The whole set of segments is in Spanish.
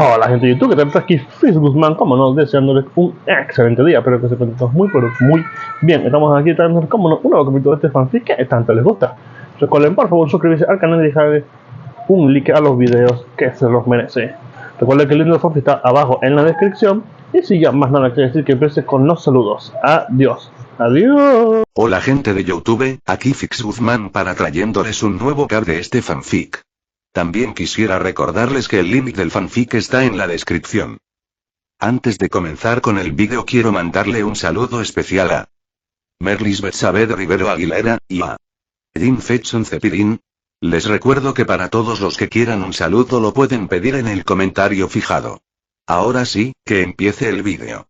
Hola gente de YouTube, que tal? Aquí Fizz Guzmán, como no, deseándoles un excelente día. Espero que se encuentren todos muy, pero muy bien. Estamos aquí trayéndoles, como no, un nuevo capítulo de este fanfic que tanto les gusta. Recuerden por favor suscribirse al canal y dejarle un like a los videos que se los merece. Recuerden que el link del fanfic está abajo en la descripción. Y si ya más nada que decir, que empieces con los saludos. Adiós. Adiós. Hola gente de YouTube, aquí Fizz Guzmán para trayéndoles un nuevo cap de este fanfic. También quisiera recordarles que el link del fanfic está en la descripción. Antes de comenzar con el vídeo quiero mandarle un saludo especial a Merlisbeth Saavedra Rivero Aguilera, y a Jim Fetson Cepirín. Les recuerdo que para todos los que quieran un saludo lo pueden pedir en el comentario fijado. Ahora sí, que empiece el vídeo.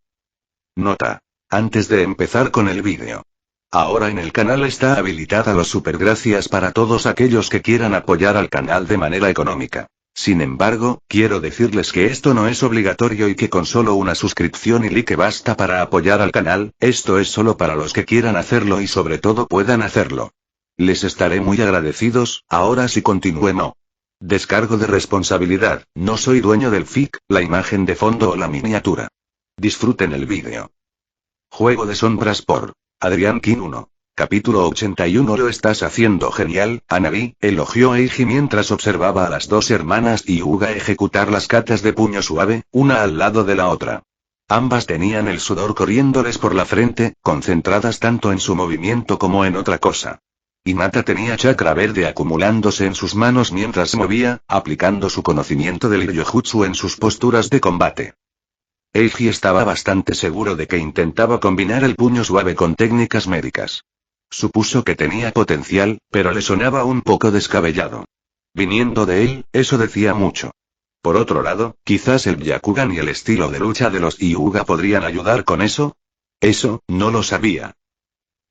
Nota. Antes de empezar con el vídeo. Ahora en el canal está habilitada los supergracias para todos aquellos que quieran apoyar al canal de manera económica. Sin embargo, quiero decirles que esto no es obligatorio y que con solo una suscripción y like basta para apoyar al canal. Esto es solo para los que quieran hacerlo y sobre todo puedan hacerlo. Les estaré muy agradecidos. Ahora sí continúe. Descargo de responsabilidad, no soy dueño del fic, la imagen de fondo o la miniatura. Disfruten el vídeo. Juego de sombras por Adrián King 1. Capítulo 81. Lo estás haciendo genial, Hanabi, elogió Eiji mientras observaba a las dos hermanas Hyuga ejecutar las katas de puño suave, una al lado de la otra. Ambas tenían el sudor corriéndoles por la frente, concentradas tanto en su movimiento como en otra cosa. Hinata tenía chakra verde acumulándose en sus manos mientras se movía, aplicando su conocimiento del Ryojutsu en sus posturas de combate. Eiji estaba bastante seguro de que intentaba combinar el puño suave con técnicas médicas. Supuso que tenía potencial, pero le sonaba un poco descabellado. Viniendo de él, eso decía mucho. Por otro lado, quizás el Byakugan y el estilo de lucha de los Hyuga podrían ayudar con eso. Eso, no lo sabía.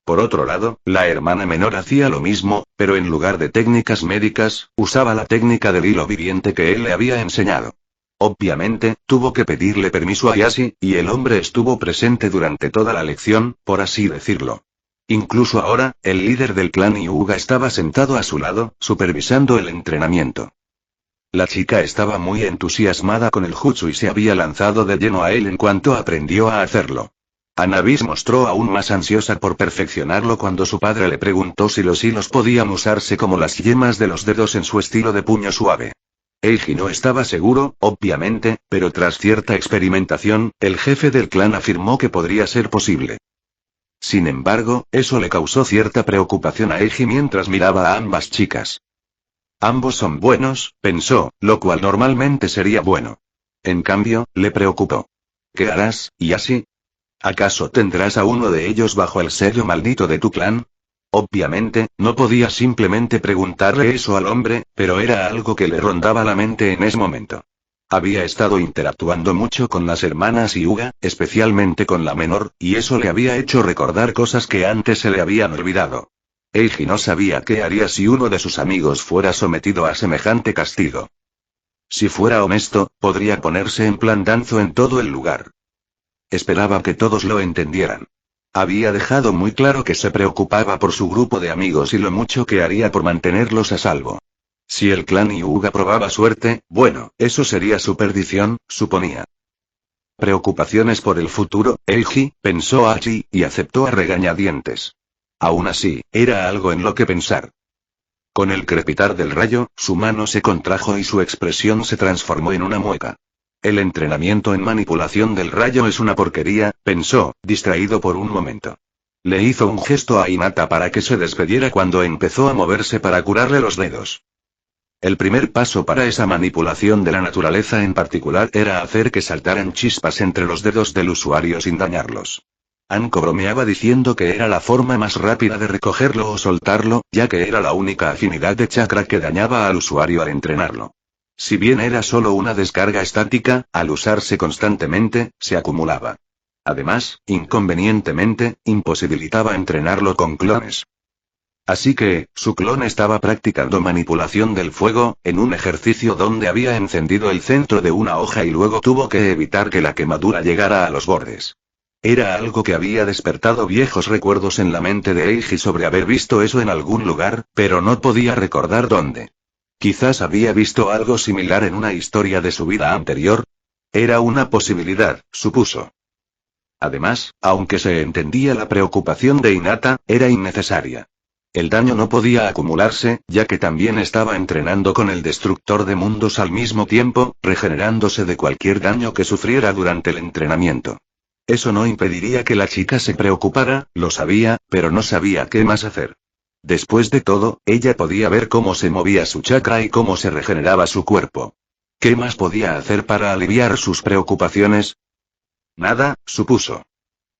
Por otro lado, la hermana menor hacía lo mismo, pero en lugar de técnicas médicas, usaba la técnica del hilo viviente que él le había enseñado. Obviamente, tuvo que pedirle permiso a Yashi, y el hombre estuvo presente durante toda la lección, por así decirlo. Incluso ahora, el líder del clan Hyuga estaba sentado a su lado, supervisando el entrenamiento. La chica estaba muy entusiasmada con el jutsu y se había lanzado de lleno a él en cuanto aprendió a hacerlo. Hanabi se mostró aún más ansiosa por perfeccionarlo cuando su padre le preguntó si los hilos podían usarse como las yemas de los dedos en su estilo de puño suave. Eiji no estaba seguro, obviamente, pero tras cierta experimentación, el jefe del clan afirmó que podría ser posible. Sin embargo, eso le causó cierta preocupación a Eiji mientras miraba a ambas chicas. Ambos son buenos, pensó, lo cual normalmente sería bueno. En cambio, le preocupó. ¿Qué harás, Yashi? ¿Acaso tendrás a uno de ellos bajo el sello maldito de tu clan? Obviamente, no podía simplemente preguntarle eso al hombre, pero era algo que le rondaba la mente en ese momento. Había estado interactuando mucho con las hermanas Hyuga, especialmente con la menor, y eso le había hecho recordar cosas que antes se le habían olvidado. Eiji no sabía qué haría si uno de sus amigos fuera sometido a semejante castigo. Si fuera honesto, podría ponerse en plan danzo en todo el lugar. Esperaba que todos lo entendieran. Había dejado muy claro que se preocupaba por su grupo de amigos y lo mucho que haría por mantenerlos a salvo. Si el clan Hyuga probaba suerte, bueno, eso sería su perdición, suponía. Preocupaciones por el futuro, Eiji, pensó Hachi, y aceptó a regañadientes. Aún así, era algo en lo que pensar. Con el crepitar del rayo, su mano se contrajo y su expresión se transformó en una mueca. El entrenamiento en manipulación del rayo es una porquería, pensó, distraído por un momento. Le hizo un gesto a Hinata para que se despediera cuando empezó a moverse para curarle los dedos. El primer paso para esa manipulación de la naturaleza en particular era hacer que saltaran chispas entre los dedos del usuario sin dañarlos. Anko bromeaba diciendo que era la forma más rápida de recogerlo o soltarlo, ya que era la única afinidad de chakra que dañaba al usuario al entrenarlo. Si bien era solo una descarga estática, al usarse constantemente, se acumulaba. Además, inconvenientemente, imposibilitaba entrenarlo con clones. Así que, su clon estaba practicando manipulación del fuego, en un ejercicio donde había encendido el centro de una hoja y luego tuvo que evitar que la quemadura llegara a los bordes. Era algo que había despertado viejos recuerdos en la mente de Eiji sobre haber visto eso en algún lugar, pero no podía recordar dónde. Quizás había visto algo similar en una historia de su vida anterior. Era una posibilidad, supuso. Además, aunque se entendía la preocupación de Hinata, era innecesaria. El daño no podía acumularse, ya que también estaba entrenando con el destructor de mundos al mismo tiempo, regenerándose de cualquier daño que sufriera durante el entrenamiento. Eso no impediría que la chica se preocupara, lo sabía, pero no sabía qué más hacer. Después de todo, ella podía ver cómo se movía su chakra y cómo se regeneraba su cuerpo. ¿Qué más podía hacer para aliviar sus preocupaciones? Nada, supuso.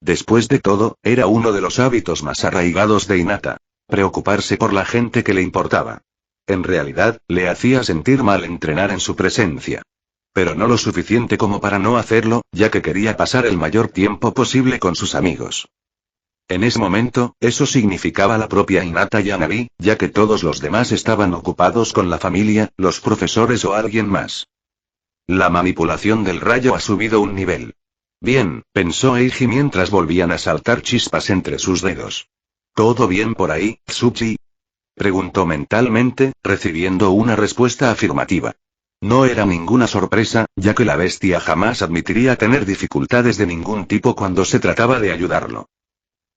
Después de todo, era uno de los hábitos más arraigados de Hinata. Preocuparse por la gente que le importaba. En realidad, le hacía sentir mal entrenar en su presencia. Pero no lo suficiente como para no hacerlo, ya que quería pasar el mayor tiempo posible con sus amigos. En ese momento, eso significaba la propia Hinata y Hanabi, ya que todos los demás estaban ocupados con la familia, los profesores o alguien más. La manipulación del rayo ha subido un nivel. Bien, pensó Eiji mientras volvían a saltar chispas entre sus dedos. ¿Todo bien por ahí, Tsuchi? Preguntó mentalmente, recibiendo una respuesta afirmativa. No era ninguna sorpresa, ya que la bestia jamás admitiría tener dificultades de ningún tipo cuando se trataba de ayudarlo.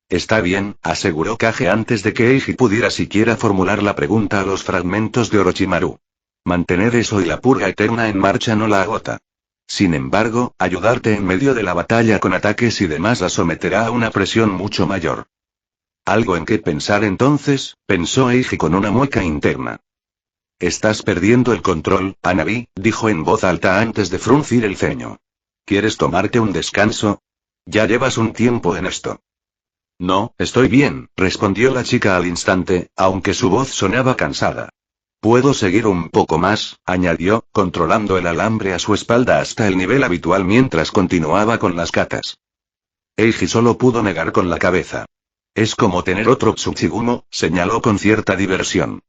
Está bien, aseguró Kage antes de que Eiji pudiera siquiera formular la pregunta a los fragmentos de Orochimaru. Mantener eso y la purga eterna en marcha no la agota. Sin embargo, ayudarte en medio de la batalla con ataques y demás la someterá a una presión mucho mayor. Algo en qué pensar entonces, pensó Eiji con una mueca interna. Estás perdiendo el control, Hanabi, dijo en voz alta antes de fruncir el ceño. ¿Quieres tomarte un descanso? Ya llevas un tiempo en esto. No, estoy bien, respondió la chica al instante, aunque su voz sonaba cansada. Puedo seguir un poco más, añadió, controlando el alambre a su espalda hasta el nivel habitual mientras continuaba con las katas. Eiji solo pudo negar con la cabeza. Es como tener otro Tsuchigumo, señaló con cierta diversión.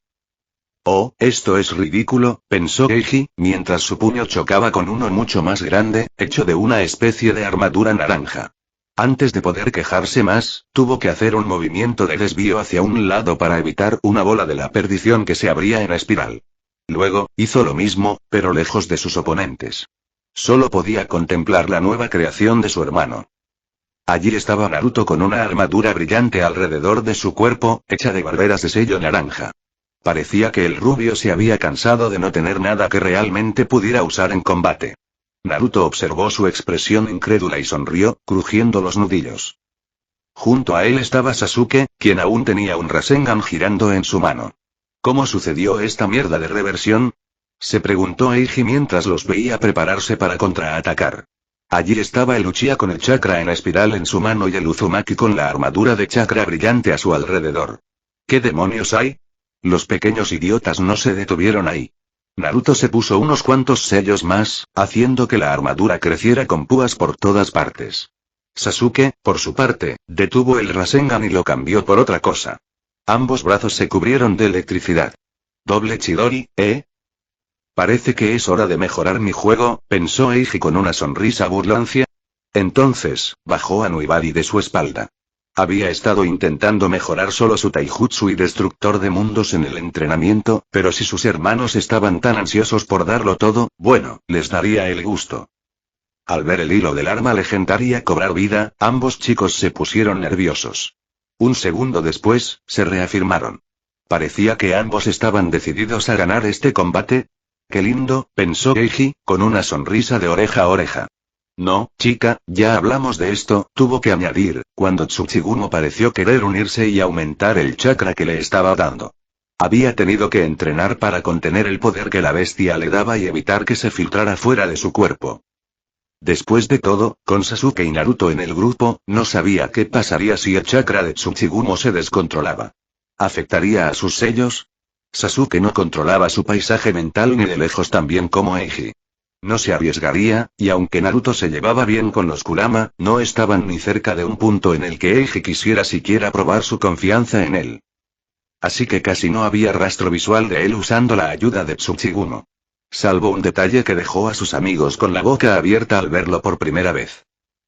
Oh, esto es ridículo, pensó Eiji, mientras su puño chocaba con uno mucho más grande, hecho de una especie de armadura naranja. Antes de poder quejarse más, tuvo que hacer un movimiento de desvío hacia un lado para evitar una bola de la perdición que se abría en espiral. Luego, hizo lo mismo, pero lejos de sus oponentes. Solo podía contemplar la nueva creación de su hermano. Allí estaba Naruto con una armadura brillante alrededor de su cuerpo, hecha de barberas de sello naranja. Parecía que el rubio se había cansado de no tener nada que realmente pudiera usar en combate. Naruto observó su expresión incrédula y sonrió, crujiendo los nudillos. Junto a él estaba Sasuke, quien aún tenía un Rasengan girando en su mano. ¿Cómo sucedió esta mierda de reversión? Se preguntó Eiji mientras los veía prepararse para contraatacar. Allí estaba el Uchiha con el chakra en espiral en su mano y el Uzumaki con la armadura de chakra brillante a su alrededor. ¿Qué demonios hay? Los pequeños idiotas no se detuvieron ahí. Naruto se puso unos cuantos sellos más, haciendo que la armadura creciera con púas por todas partes. Sasuke, por su parte, detuvo el Rasengan y lo cambió por otra cosa. Ambos brazos se cubrieron de electricidad. ¿Doble Chidori, eh? Parece que es hora de mejorar mi juego, pensó Eiji con una sonrisa burlancia. Entonces, bajó a Nuibari de su espalda. Había estado intentando mejorar solo su taijutsu y destructor de mundos en el entrenamiento, pero si sus hermanos estaban tan ansiosos por darlo todo, bueno, les daría el gusto. Al ver el hilo del arma legendaria cobrar vida, ambos chicos se pusieron nerviosos. Un segundo después, se reafirmaron. Parecía que ambos estaban decididos a ganar este combate. Qué lindo, pensó Eiji, con una sonrisa de oreja a oreja. No, chica, ya hablamos de esto, tuvo que añadir, cuando Tsuchigumo pareció querer unirse y aumentar el chakra que le estaba dando. Había tenido que entrenar para contener el poder que la bestia le daba y evitar que se filtrara fuera de su cuerpo. Después de todo, con Sasuke y Naruto en el grupo, no sabía qué pasaría si el chakra de Tsuchigumo se descontrolaba. ¿Afectaría a sus sellos? Sasuke no controlaba su paisaje mental ni de lejos tan bien como Eiji. No se arriesgaría, y aunque Naruto se llevaba bien con los Kurama, no estaban ni cerca de un punto en el que Eiji quisiera siquiera probar su confianza en él. Así que casi no había rastro visual de él usando la ayuda de Tsuchigumo. Salvo un detalle que dejó a sus amigos con la boca abierta al verlo por primera vez.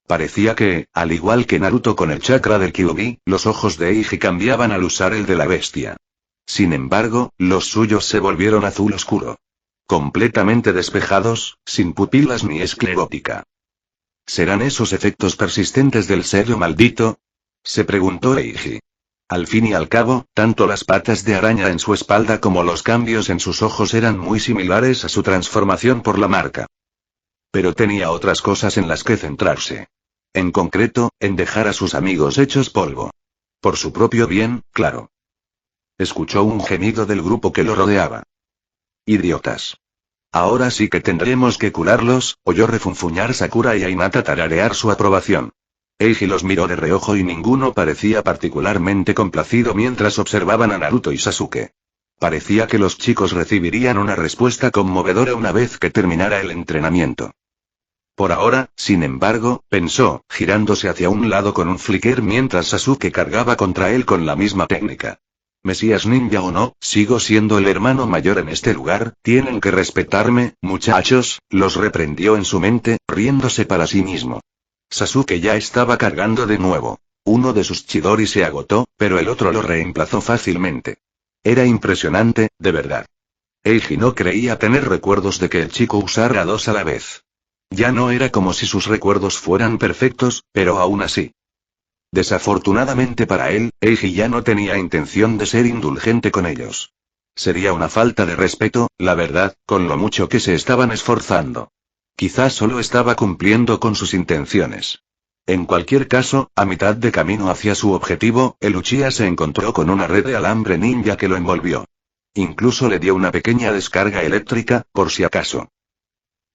Parecía que, al igual que Naruto con el chakra del Kyuubi, los ojos de Eiji cambiaban al usar el de la bestia. Sin embargo, los suyos se volvieron azul oscuro. Completamente despejados, sin pupilas ni esclerótica. ¿Serán esos efectos persistentes del sello maldito? Se preguntó Eiji. Al fin y al cabo, tanto las patas de araña en su espalda como los cambios en sus ojos eran muy similares a su transformación por la marca. Pero tenía otras cosas en las que centrarse. En concreto, en dejar a sus amigos hechos polvo. Por su propio bien, claro. Escuchó un gemido del grupo que lo rodeaba. Idiotas. Ahora sí que tendremos que curarlos, oyó refunfuñar Sakura y a Hinata tararear su aprobación. Eiji los miró de reojo y ninguno parecía particularmente complacido mientras observaban a Naruto y Sasuke. Parecía que los chicos recibirían una respuesta conmovedora una vez que terminara el entrenamiento. Por ahora, sin embargo, pensó, girándose hacia un lado con un flicker mientras Sasuke cargaba contra él con la misma técnica. Mesías ninja o no, sigo siendo el hermano mayor en este lugar, tienen que respetarme, muchachos, los reprendió en su mente, riéndose para sí mismo. Sasuke ya estaba cargando de nuevo. Uno de sus chidori se agotó, pero el otro lo reemplazó fácilmente. Era impresionante, de verdad. Eiji no creía tener recuerdos de que el chico usara dos a la vez. Ya no era como si sus recuerdos fueran perfectos, pero aún así. Desafortunadamente para él, Eiji ya no tenía intención de ser indulgente con ellos. Sería una falta de respeto, la verdad, con lo mucho que se estaban esforzando. Quizás solo estaba cumpliendo con sus intenciones. En cualquier caso, a mitad de camino hacia su objetivo, el Uchiha se encontró con una red de alambre ninja que lo envolvió. Incluso le dio una pequeña descarga eléctrica, por si acaso.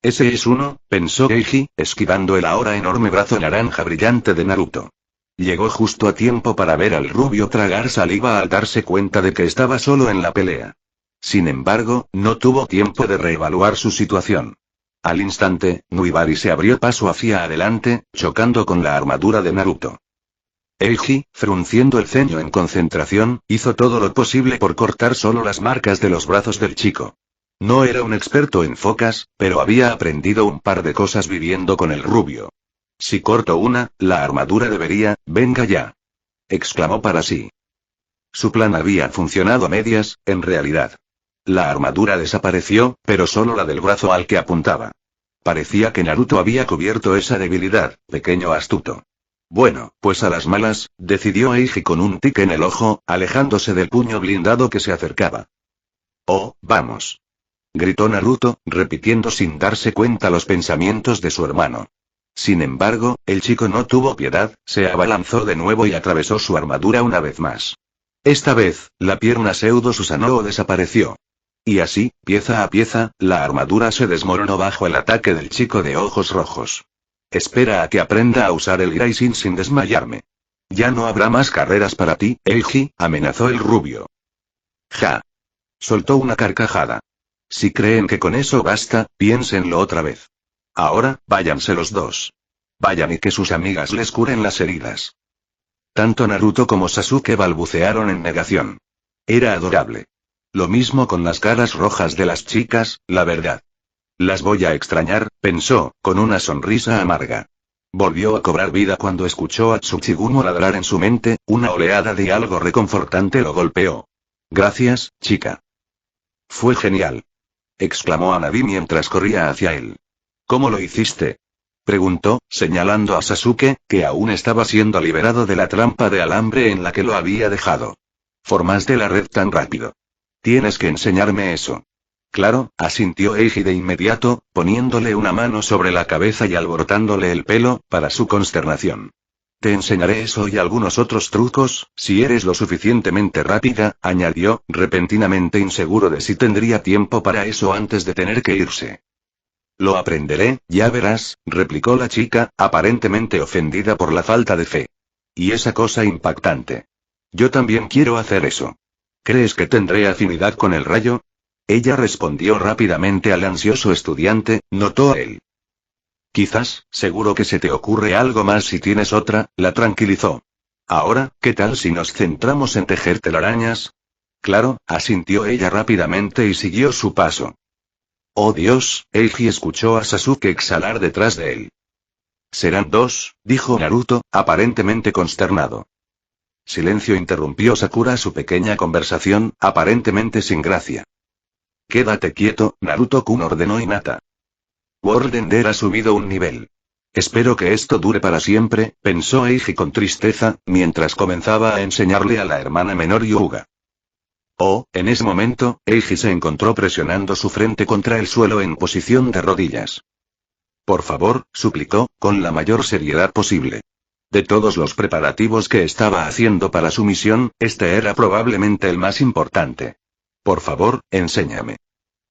Ese es uno, pensó Eiji, esquivando el ahora enorme brazo naranja brillante de Naruto. Llegó justo a tiempo para ver al rubio tragar saliva al darse cuenta de que estaba solo en la pelea. Sin embargo, no tuvo tiempo de reevaluar su situación. Al instante, Nuibari se abrió paso hacia adelante, chocando con la armadura de Naruto. Eiji, frunciendo el ceño en concentración, hizo todo lo posible por cortar solo las marcas de los brazos del chico. No era un experto en focas, pero había aprendido un par de cosas viviendo con el rubio. Si corto una, la armadura debería, venga ya. Exclamó para sí. Su plan había funcionado a medias, en realidad. La armadura desapareció, pero solo la del brazo al que apuntaba. Parecía que Naruto había cubierto esa debilidad, pequeño astuto. Bueno, pues a las malas, decidió Eiji con un tic en el ojo, alejándose del puño blindado que se acercaba. Oh, vamos. Gritó Naruto, repitiendo sin darse cuenta los pensamientos de su hermano. Sin embargo, el chico no tuvo piedad, se abalanzó de nuevo y atravesó su armadura una vez más. Esta vez, la pierna pseudo Susanoo desapareció. Y así, pieza a pieza, la armadura se desmoronó bajo el ataque del chico de ojos rojos. Espera a que aprenda a usar el Graisin sin desmayarme. Ya no habrá más carreras para ti, Eiji, amenazó el rubio. Ja. Soltó una carcajada. Si creen que con eso basta, piénsenlo otra vez. Ahora, váyanse los dos. Vayan y que sus amigas les curen las heridas. Tanto Naruto como Sasuke balbucearon en negación. Era adorable. Lo mismo con las caras rojas de las chicas, la verdad. Las voy a extrañar, pensó, con una sonrisa amarga. Volvió a cobrar vida cuando escuchó a Tsuchigumo ladrar en su mente, una oleada de algo reconfortante lo golpeó. Gracias, chica. Fue genial. Exclamó Hanabi mientras corría hacia él. ¿Cómo lo hiciste? Preguntó, señalando a Sasuke, que aún estaba siendo liberado de la trampa de alambre en la que lo había dejado. Formaste la red tan rápido. Tienes que enseñarme eso. Claro, asintió Eiji de inmediato, poniéndole una mano sobre la cabeza y alborotándole el pelo, para su consternación. Te enseñaré eso y algunos otros trucos, si eres lo suficientemente rápida, añadió, repentinamente inseguro de si tendría tiempo para eso antes de tener que irse. Lo aprenderé, ya verás, replicó la chica, aparentemente ofendida por la falta de fe. Y esa cosa impactante. Yo también quiero hacer eso. ¿Crees que tendré afinidad con el rayo? Ella respondió rápidamente al ansioso estudiante, notó a él. Quizás, seguro que se te ocurre algo más si tienes otra, la tranquilizó. Ahora, ¿qué tal si nos centramos en tejer telarañas? Claro, asintió ella rápidamente y siguió su paso. Oh Dios, Eiji escuchó a Sasuke exhalar detrás de él. Serán dos, dijo Naruto, aparentemente consternado. Silencio, interrumpió Sakura su pequeña conversación, aparentemente sin gracia. Quédate quieto, Naruto-kun, ordenó Hinata. World Ender ha subido un nivel. Espero que esto dure para siempre, pensó Eiji con tristeza, mientras comenzaba a enseñarle a la hermana menor Hyuga. Oh, en ese momento, Eiji se encontró presionando su frente contra el suelo en posición de rodillas. Por favor, suplicó, con la mayor seriedad posible. De todos los preparativos que estaba haciendo para su misión, este era probablemente el más importante. Por favor, enséñame.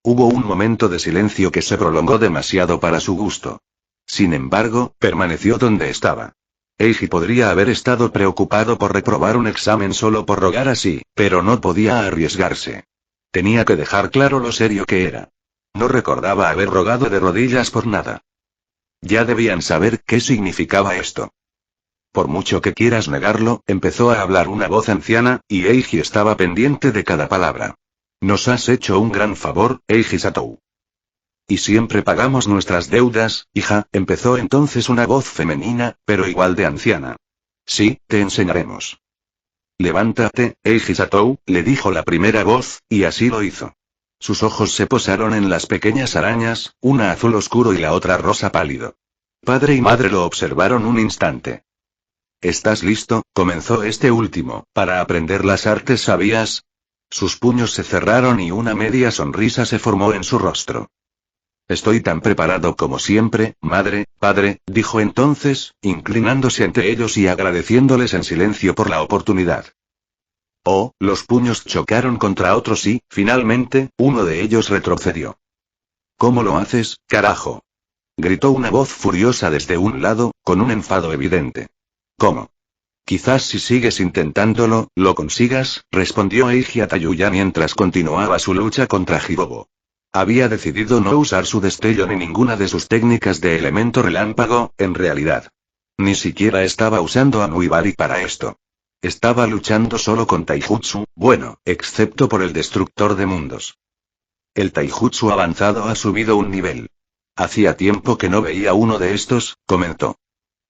Hubo un momento de silencio que se prolongó demasiado para su gusto. Sin embargo, permaneció donde estaba. Eiji podría haber estado preocupado por reprobar un examen solo por rogar así, pero no podía arriesgarse. Tenía que dejar claro lo serio que era. No recordaba haber rogado de rodillas por nada. Ya debían saber qué significaba esto. Por mucho que quieras negarlo, empezó a hablar una voz anciana, y Eiji estaba pendiente de cada palabra. Nos has hecho un gran favor, Eiji Satou. Y siempre pagamos nuestras deudas, hija, empezó entonces una voz femenina, pero igual de anciana. Sí, te enseñaremos. Levántate, Eiji Satou, le dijo la primera voz, y así lo hizo. Sus ojos se posaron en las pequeñas arañas, una azul oscuro y la otra rosa pálido. Padre y madre lo observaron un instante. ¿Estás listo?, comenzó este último, para aprender las artes sabías? Sus puños se cerraron y una media sonrisa se formó en su rostro. Estoy tan preparado como siempre, madre, padre, dijo entonces, inclinándose ante ellos y agradeciéndoles en silencio por la oportunidad. Oh, los puños chocaron contra otros y, finalmente, uno de ellos retrocedió. ¿Cómo lo haces, carajo?, gritó una voz furiosa desde un lado, con un enfado evidente. ¿Cómo? Quizás si sigues intentándolo, lo consigas, respondió Eiji Atayuya mientras continuaba su lucha contra Hirobo. Había decidido no usar su destello ni ninguna de sus técnicas de elemento relámpago, en realidad. Ni siquiera estaba usando a Nuibari para esto. Estaba luchando solo con Taijutsu, bueno, excepto por el destructor de mundos. El Taijutsu avanzado ha subido un nivel. Hacía tiempo que no veía uno de estos, comentó.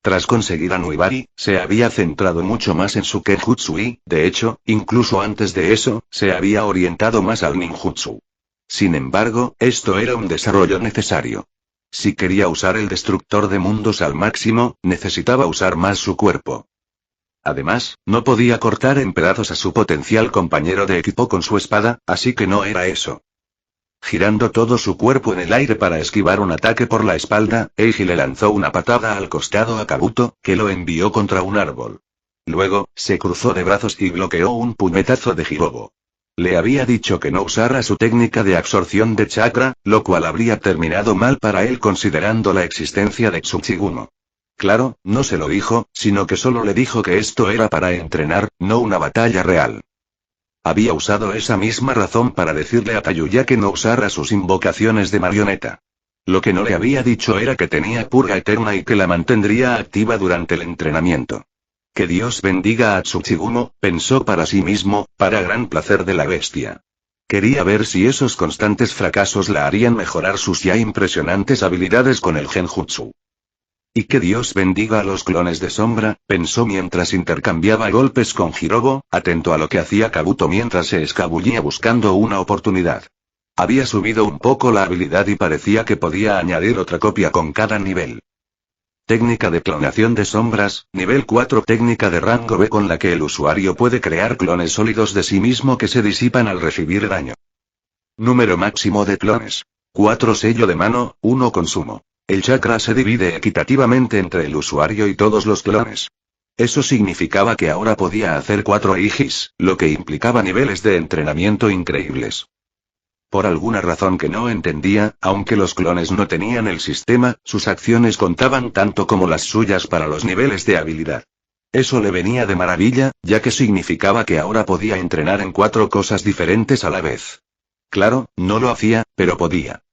Tras conseguir a Nuibari, se había centrado mucho más en su Kenjutsu y, de hecho, incluso antes de eso, se había orientado más al ninjutsu. Sin embargo, esto era un desarrollo necesario. Si quería usar el destructor de mundos al máximo, necesitaba usar más su cuerpo. Además, no podía cortar en pedazos a su potencial compañero de equipo con su espada, así que no era eso. Girando todo su cuerpo en el aire para esquivar un ataque por la espalda, Eiji le lanzó una patada al costado a Kabuto, que lo envió contra un árbol. Luego, se cruzó de brazos y bloqueó un puñetazo de Hirobo. Le había dicho que no usara su técnica de absorción de chakra, lo cual habría terminado mal para él considerando la existencia de Tsuchigumo. Claro, no se lo dijo, sino que solo le dijo que esto era para entrenar, no una batalla real. Había usado esa misma razón para decirle a Tayuya que no usara sus invocaciones de marioneta. Lo que no le había dicho era que tenía purga eterna y que la mantendría activa durante el entrenamiento. Que Dios bendiga a Tsuchigumo, pensó para sí mismo, para gran placer de la bestia. Quería ver si esos constantes fracasos la harían mejorar sus ya impresionantes habilidades con el genjutsu. Y que Dios bendiga a los clones de sombra, pensó mientras intercambiaba golpes con Hirobo, atento a lo que hacía Kabuto mientras se escabullía buscando una oportunidad. Había subido un poco la habilidad y parecía que podía añadir otra copia con cada nivel. Técnica de clonación de sombras, nivel 4. Técnica de rango B con la que el usuario puede crear clones sólidos de sí mismo que se disipan al recibir daño. Número máximo de clones. 4. Sello de mano, 1 consumo. El chakra se divide equitativamente entre el usuario y todos los clones. Eso significaba que ahora podía hacer 4 Igis, lo que implicaba niveles de entrenamiento increíbles. Por alguna razón que no entendía, aunque los clones no tenían el sistema, sus acciones contaban tanto como las suyas para los niveles de habilidad. Eso le venía de maravilla, ya que significaba que ahora podía entrenar en 4 cosas diferentes a la vez. Claro, no lo hacía, pero podía.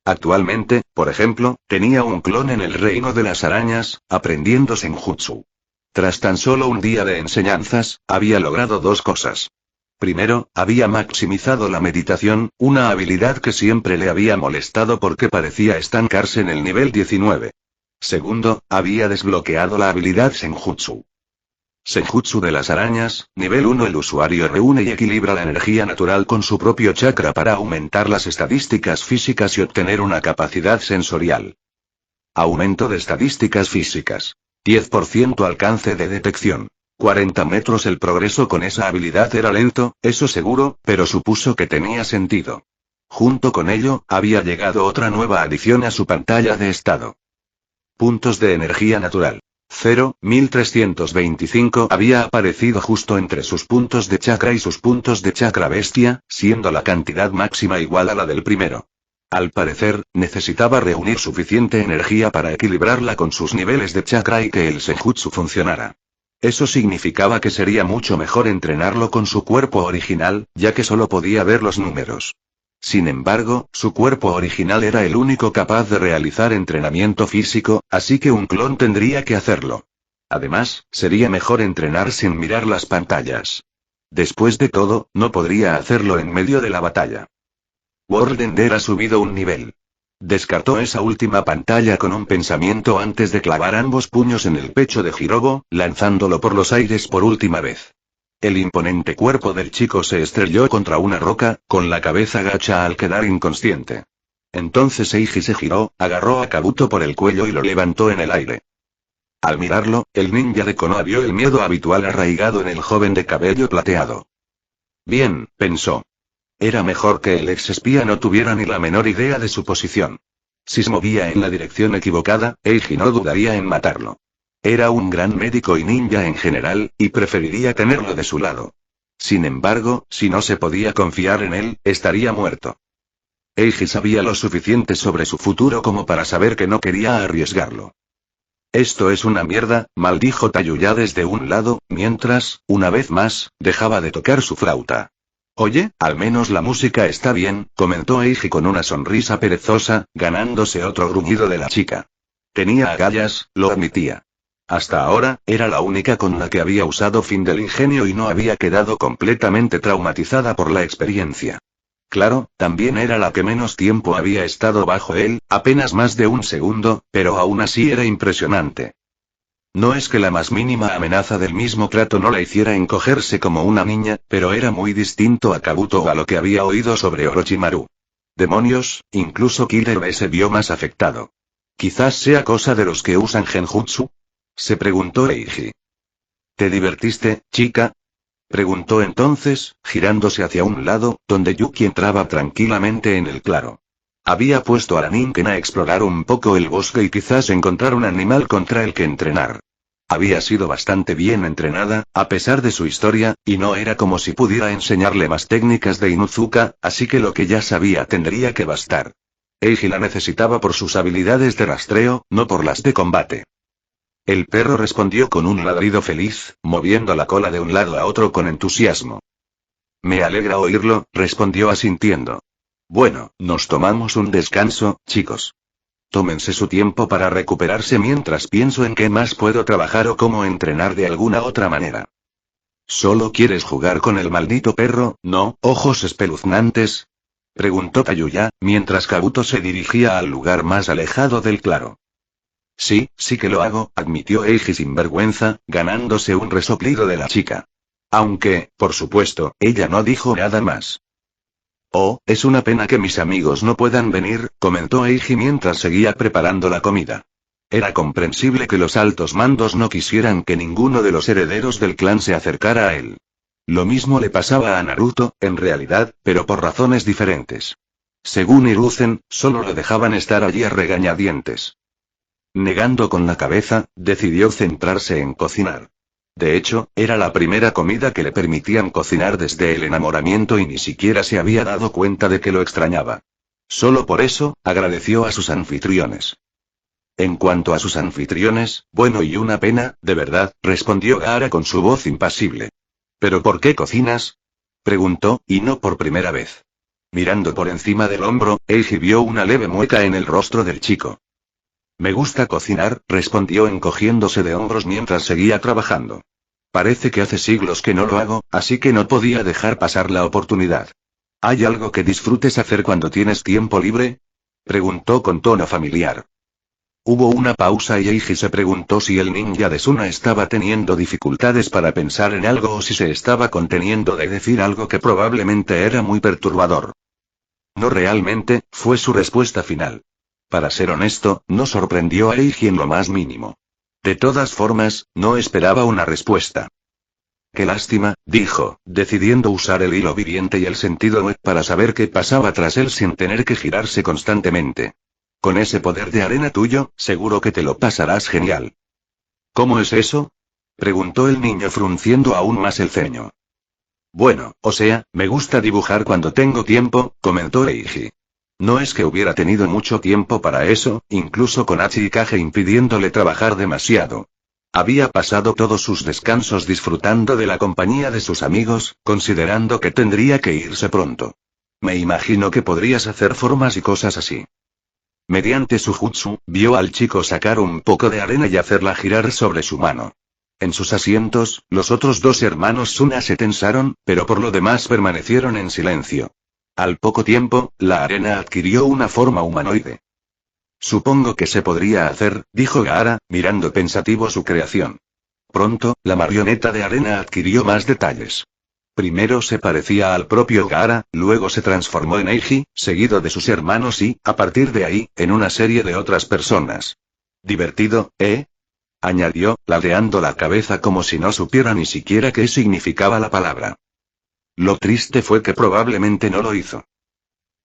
Actualmente, por ejemplo, tenía un clon en el reino de las arañas, aprendiendo Senjutsu. Tras tan solo un día de enseñanzas, había logrado 2 cosas. Primero, había maximizado la meditación, una habilidad que siempre le había molestado porque parecía estancarse en el nivel 19. Segundo, había desbloqueado la habilidad Senjutsu. Senjutsu de las arañas, nivel 1. El usuario reúne y equilibra la energía natural con su propio chakra para aumentar las estadísticas físicas y obtener una capacidad sensorial. Aumento de estadísticas físicas. 10% alcance de detección. 40 metros. El progreso con esa habilidad era lento, eso seguro, pero supuso que tenía sentido. Junto con ello, había llegado otra nueva adición a su pantalla de estado. Puntos de energía natural. 0.1325 había aparecido justo entre sus puntos de chakra y sus puntos de chakra bestia, siendo la cantidad máxima igual a la del primero. Al parecer, necesitaba reunir suficiente energía para equilibrarla con sus niveles de chakra y que el senjutsu funcionara. Eso significaba que sería mucho mejor entrenarlo con su cuerpo original, ya que solo podía ver los números. Sin embargo, su cuerpo original era el único capaz de realizar entrenamiento físico, así que un clon tendría que hacerlo. Además, sería mejor entrenar sin mirar las pantallas. Después de todo, no podría hacerlo en medio de la batalla. World Ender ha subido un nivel. Descartó esa última pantalla con un pensamiento antes de clavar ambos puños en el pecho de Hirobo, lanzándolo por los aires por última vez. El imponente cuerpo del chico se estrelló contra una roca, con la cabeza gacha al quedar inconsciente. Entonces Eiji se giró, agarró a Kabuto por el cuello y lo levantó en el aire. Al mirarlo, el ninja de Konoha vio el miedo habitual arraigado en el joven de cabello plateado. Bien, pensó. Era mejor que el ex espía no tuviera ni la menor idea de su posición. Si se movía en la dirección equivocada, Eiji no dudaría en matarlo. Era un gran médico y ninja en general, y preferiría tenerlo de su lado. Sin embargo, si no se podía confiar en él, estaría muerto. Eiji sabía lo suficiente sobre su futuro como para saber que no quería arriesgarlo. Esto es una mierda, maldijo Tayuya desde un lado, mientras, una vez más, dejaba de tocar su flauta. Oye, al menos la música está bien, comentó Eiji con una sonrisa perezosa, ganándose otro gruñido de la chica. Tenía agallas, lo admitía. Hasta ahora, era la única con la que había usado fin del ingenio y no había quedado completamente traumatizada por la experiencia. Claro, también era la que menos tiempo había estado bajo él, apenas más de un segundo, pero aún así era impresionante. No es que la más mínima amenaza del mismo trato no la hiciera encogerse como una niña, pero era muy distinto a Kabuto o a lo que había oído sobre Orochimaru. Demonios, incluso Killer B se vio más afectado. Quizás sea cosa de los que usan genjutsu, se preguntó Eiji. ¿Te divertiste, chica? Preguntó entonces, girándose hacia un lado, donde Yuki entraba tranquilamente en el claro. Había puesto a la Ninken a explorar un poco el bosque y quizás encontrar un animal contra el que entrenar. Había sido bastante bien entrenada, a pesar de su historia, y no era como si pudiera enseñarle más técnicas de Inuzuka, así que lo que ya sabía tendría que bastar. Eiji la necesitaba por sus habilidades de rastreo, no por las de combate. El perro respondió con un ladrido feliz, moviendo la cola de un lado a otro con entusiasmo. Me alegra oírlo, respondió asintiendo. Bueno, nos tomamos un descanso, chicos. Tómense su tiempo para recuperarse mientras pienso en qué más puedo trabajar o cómo entrenar de alguna otra manera. ¿Solo quieres jugar con el maldito perro, no, ojos espeluznantes? Preguntó Tayuya, mientras Kabuto se dirigía al lugar más alejado del claro. Sí, sí que lo hago, admitió Eiji sin vergüenza, ganándose un resoplido de la chica. Aunque, por supuesto, ella no dijo nada más. Oh, es una pena que mis amigos no puedan venir, comentó Eiji mientras seguía preparando la comida. Era comprensible que los altos mandos no quisieran que ninguno de los herederos del clan se acercara a él. Lo mismo le pasaba a Naruto, en realidad, pero por razones diferentes. Según Hiruzen, solo lo dejaban estar allí a regañadientes. Negando con la cabeza, decidió centrarse en cocinar. De hecho, era la primera comida que le permitían cocinar desde el enamoramiento y ni siquiera se había dado cuenta de que lo extrañaba. Solo por eso, agradeció a sus anfitriones. En cuanto a sus anfitriones, bueno y una pena, de verdad, respondió Gaara con su voz impasible. ¿Pero por qué cocinas? Preguntó, y no por primera vez. Mirando por encima del hombro, Eiji vio una leve mueca en el rostro del chico. Me gusta cocinar, respondió encogiéndose de hombros mientras seguía trabajando. Parece que hace siglos que no lo hago, así que no podía dejar pasar la oportunidad. ¿Hay algo que disfrutes hacer cuando tienes tiempo libre? Preguntó con tono familiar. Hubo una pausa y Eiji se preguntó si el ninja de Suna estaba teniendo dificultades para pensar en algo o si se estaba conteniendo de decir algo que probablemente era muy perturbador. No realmente, fue su respuesta final. Para ser honesto, no sorprendió a Eiji en lo más mínimo. De todas formas, no esperaba una respuesta. Qué lástima, dijo, decidiendo usar el hilo viviente y el sentido web para saber qué pasaba tras él sin tener que girarse constantemente. Con ese poder de arena tuyo, seguro que te lo pasarás genial. ¿Cómo es eso? Preguntó el niño frunciendo aún más el ceño. Bueno, o sea, me gusta dibujar cuando tengo tiempo, comentó Eiji. No es que hubiera tenido mucho tiempo para eso, incluso con Hachi y Kage impidiéndole trabajar demasiado. Había pasado todos sus descansos disfrutando de la compañía de sus amigos, considerando que tendría que irse pronto. Me imagino que podrías hacer formas y cosas así. Mediante su jutsu, vio al chico sacar un poco de arena y hacerla girar sobre su mano. En sus asientos, los otros dos hermanos Suna se tensaron, pero por lo demás permanecieron en silencio. Al poco tiempo, la arena adquirió una forma humanoide. Supongo que se podría hacer, dijo Gaara, mirando pensativo su creación. Pronto, la marioneta de arena adquirió más detalles. Primero se parecía al propio Gaara, luego se transformó en Eiji, seguido de sus hermanos y, a partir de ahí, en una serie de otras personas. Divertido, ¿eh? Añadió, ladeando la cabeza como si no supiera ni siquiera qué significaba la palabra. Lo triste fue que probablemente no lo hizo.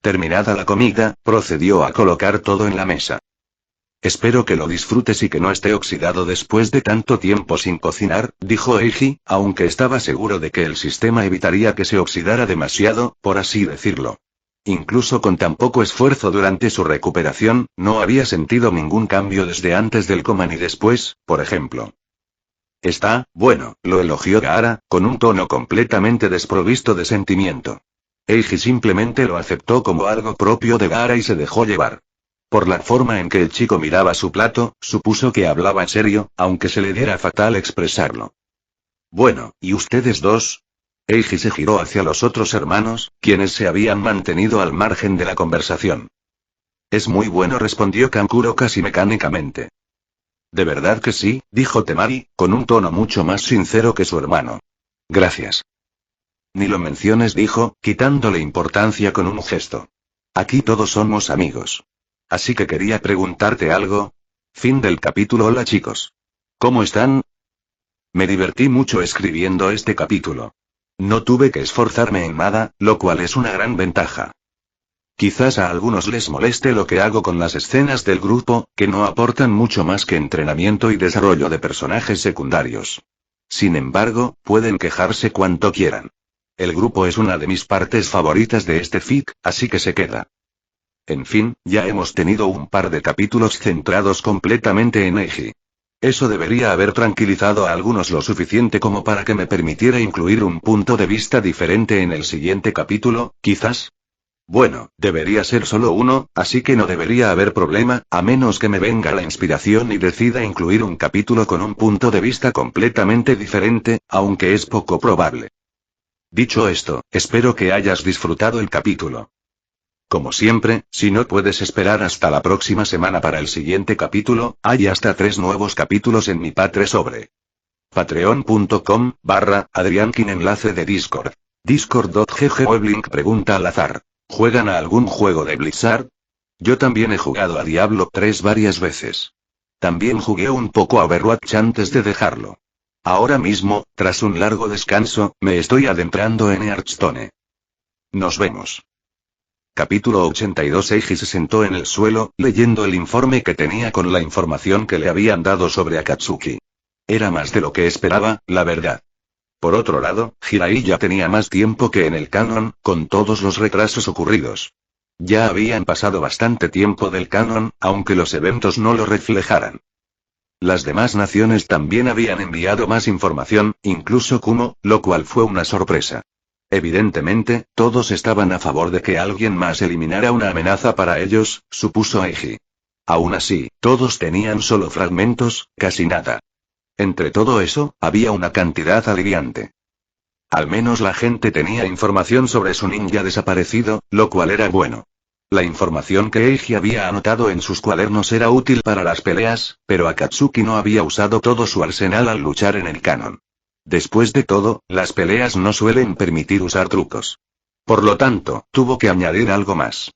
Terminada la comida, procedió a colocar todo en la mesa. Espero que lo disfrutes y que no esté oxidado después de tanto tiempo sin cocinar, dijo Eiji, aunque estaba seguro de que el sistema evitaría que se oxidara demasiado, por así decirlo. Incluso con tan poco esfuerzo durante su recuperación, no había sentido ningún cambio desde antes del coma ni después, por ejemplo. Está, bueno, lo elogió Gaara, con un tono completamente desprovisto de sentimiento. Eiji simplemente lo aceptó como algo propio de Gaara y se dejó llevar. Por la forma en que el chico miraba su plato, supuso que hablaba en serio, aunque se le diera fatal expresarlo. Bueno, ¿y ustedes dos? Eiji se giró hacia los otros hermanos, quienes se habían mantenido al margen de la conversación. Es muy bueno, respondió Kankuro casi mecánicamente. De verdad que sí, dijo Temari, con un tono mucho más sincero que su hermano. Gracias. Ni lo menciones, dijo, quitándole importancia con un gesto. Aquí todos somos amigos. Así que quería preguntarte algo. Fin del capítulo. Hola chicos. ¿Cómo están? Me divertí mucho escribiendo este capítulo. No tuve que esforzarme en nada, lo cual es una gran ventaja. Quizás a algunos les moleste lo que hago con las escenas del grupo, que no aportan mucho más que entrenamiento y desarrollo de personajes secundarios. Sin embargo, pueden quejarse cuanto quieran. El grupo es una de mis partes favoritas de este fic, así que se queda. En fin, ya hemos tenido un par de capítulos centrados completamente en Eiji. Eso debería haber tranquilizado a algunos lo suficiente como para que me permitiera incluir un punto de vista diferente en el siguiente capítulo, quizás. Bueno, debería ser solo uno, así que no debería haber problema, a menos que me venga la inspiración y decida incluir un capítulo con un punto de vista completamente diferente, aunque es poco probable. Dicho esto, espero que hayas disfrutado el capítulo. Como siempre, si no puedes esperar hasta la próxima semana para el siguiente capítulo, hay hasta 3 nuevos capítulos en mi Patre sobre patreon.com/adriankin. Enlace de Discord. Discord.gg. Weblink pregunta al azar. ¿Juegan a algún juego de Blizzard? Yo también he jugado a Diablo 3 varias veces. También jugué un poco a Overwatch antes de dejarlo. Ahora mismo, tras un largo descanso, me estoy adentrando en Hearthstone. Nos vemos. Capítulo 82. Eiji se sentó en el suelo, leyendo el informe que tenía con la información que le habían dado sobre Akatsuki. Era más de lo que esperaba, la verdad. Por otro lado, Hirai ya tenía más tiempo que en el canon, con todos los retrasos ocurridos. Ya habían pasado bastante tiempo del canon, aunque los eventos no lo reflejaran. Las demás naciones también habían enviado más información, incluso Kumo, lo cual fue una sorpresa. Evidentemente, todos estaban a favor de que alguien más eliminara una amenaza para ellos, supuso Eiji. Aún así, todos tenían solo fragmentos, casi nada. Entre todo eso, había una cantidad aliviante. Al menos la gente tenía información sobre su ninja desaparecido, lo cual era bueno. La información que Eiji había anotado en sus cuadernos era útil para las peleas, pero Akatsuki no había usado todo su arsenal al luchar en el canon. Después de todo, las peleas no suelen permitir usar trucos. Por lo tanto, tuvo que añadir algo más.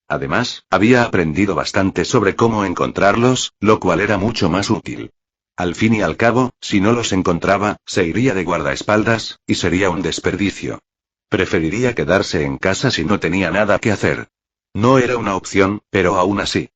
Además, había aprendido bastante sobre cómo encontrarlos, lo cual era mucho más útil. Al fin y al cabo, si no los encontraba, se iría de guardaespaldas, y sería un desperdicio. Preferiría quedarse en casa si no tenía nada que hacer. No era una opción, pero aún así.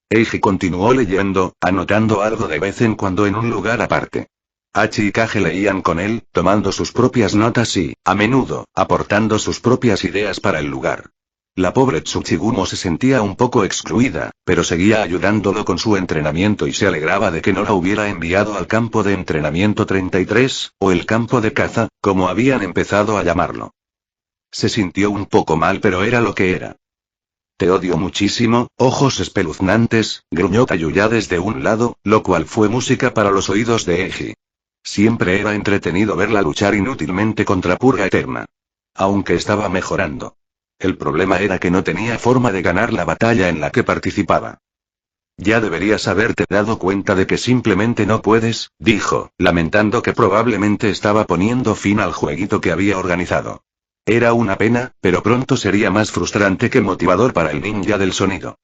Eiji continuó leyendo, anotando algo de vez en cuando en un lugar aparte. Hachi y Kage leían con él, tomando sus propias notas y, a menudo, aportando sus propias ideas para el lugar. La pobre Tsuchigumo se sentía un poco excluida, pero seguía ayudándolo con su entrenamiento y se alegraba de que no la hubiera enviado al campo de entrenamiento 33, o el campo de caza, como habían empezado a llamarlo. Se sintió un poco mal, pero era lo que era. Te odio muchísimo, ojos espeluznantes, gruñó Tayuya desde un lado, lo cual fue música para los oídos de Eiji. Siempre era entretenido verla luchar inútilmente contra Purga Eterna. Aunque estaba mejorando. El problema era que no tenía forma de ganar la batalla en la que participaba. Ya deberías haberte dado cuenta de que simplemente no puedes, dijo, lamentando que probablemente estaba poniendo fin al jueguito que había organizado. Era una pena, pero pronto sería más frustrante que motivador para el ninja del sonido.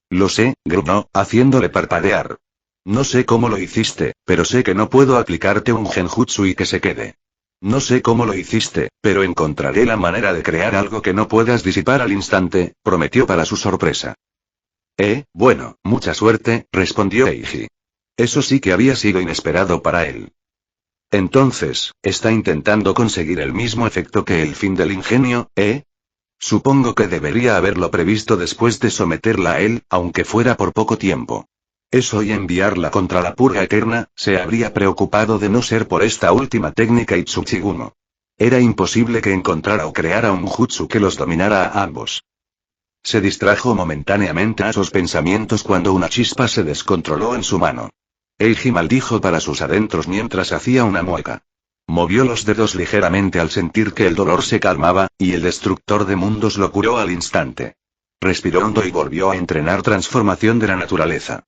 Lo sé, gruñó, haciéndole parpadear. No sé cómo lo hiciste, pero sé que no puedo aplicarte un genjutsu y que se quede. No sé cómo lo hiciste, pero encontraré la manera de crear algo que no puedas disipar al instante, prometió para su sorpresa. Bueno, mucha suerte, respondió Eiji. Eso sí que había sido inesperado para él. Entonces, ¿está intentando conseguir el mismo efecto que el fin del ingenio, Supongo que debería haberlo previsto después de someterla a él, aunque fuera por poco tiempo. Eso y enviarla contra la Purga Eterna, se habría preocupado de no ser por esta última técnica y Tsuchigumo. Era imposible que encontrara o creara un jutsu que los dominara a ambos. Se distrajo momentáneamente a sus pensamientos cuando una chispa se descontroló en su mano. Eiji maldijo para sus adentros mientras hacía una mueca. Movió los dedos ligeramente al sentir que el dolor se calmaba, y el destructor de mundos lo curó al instante. Respiró hondo y volvió a entrenar transformación de la naturaleza.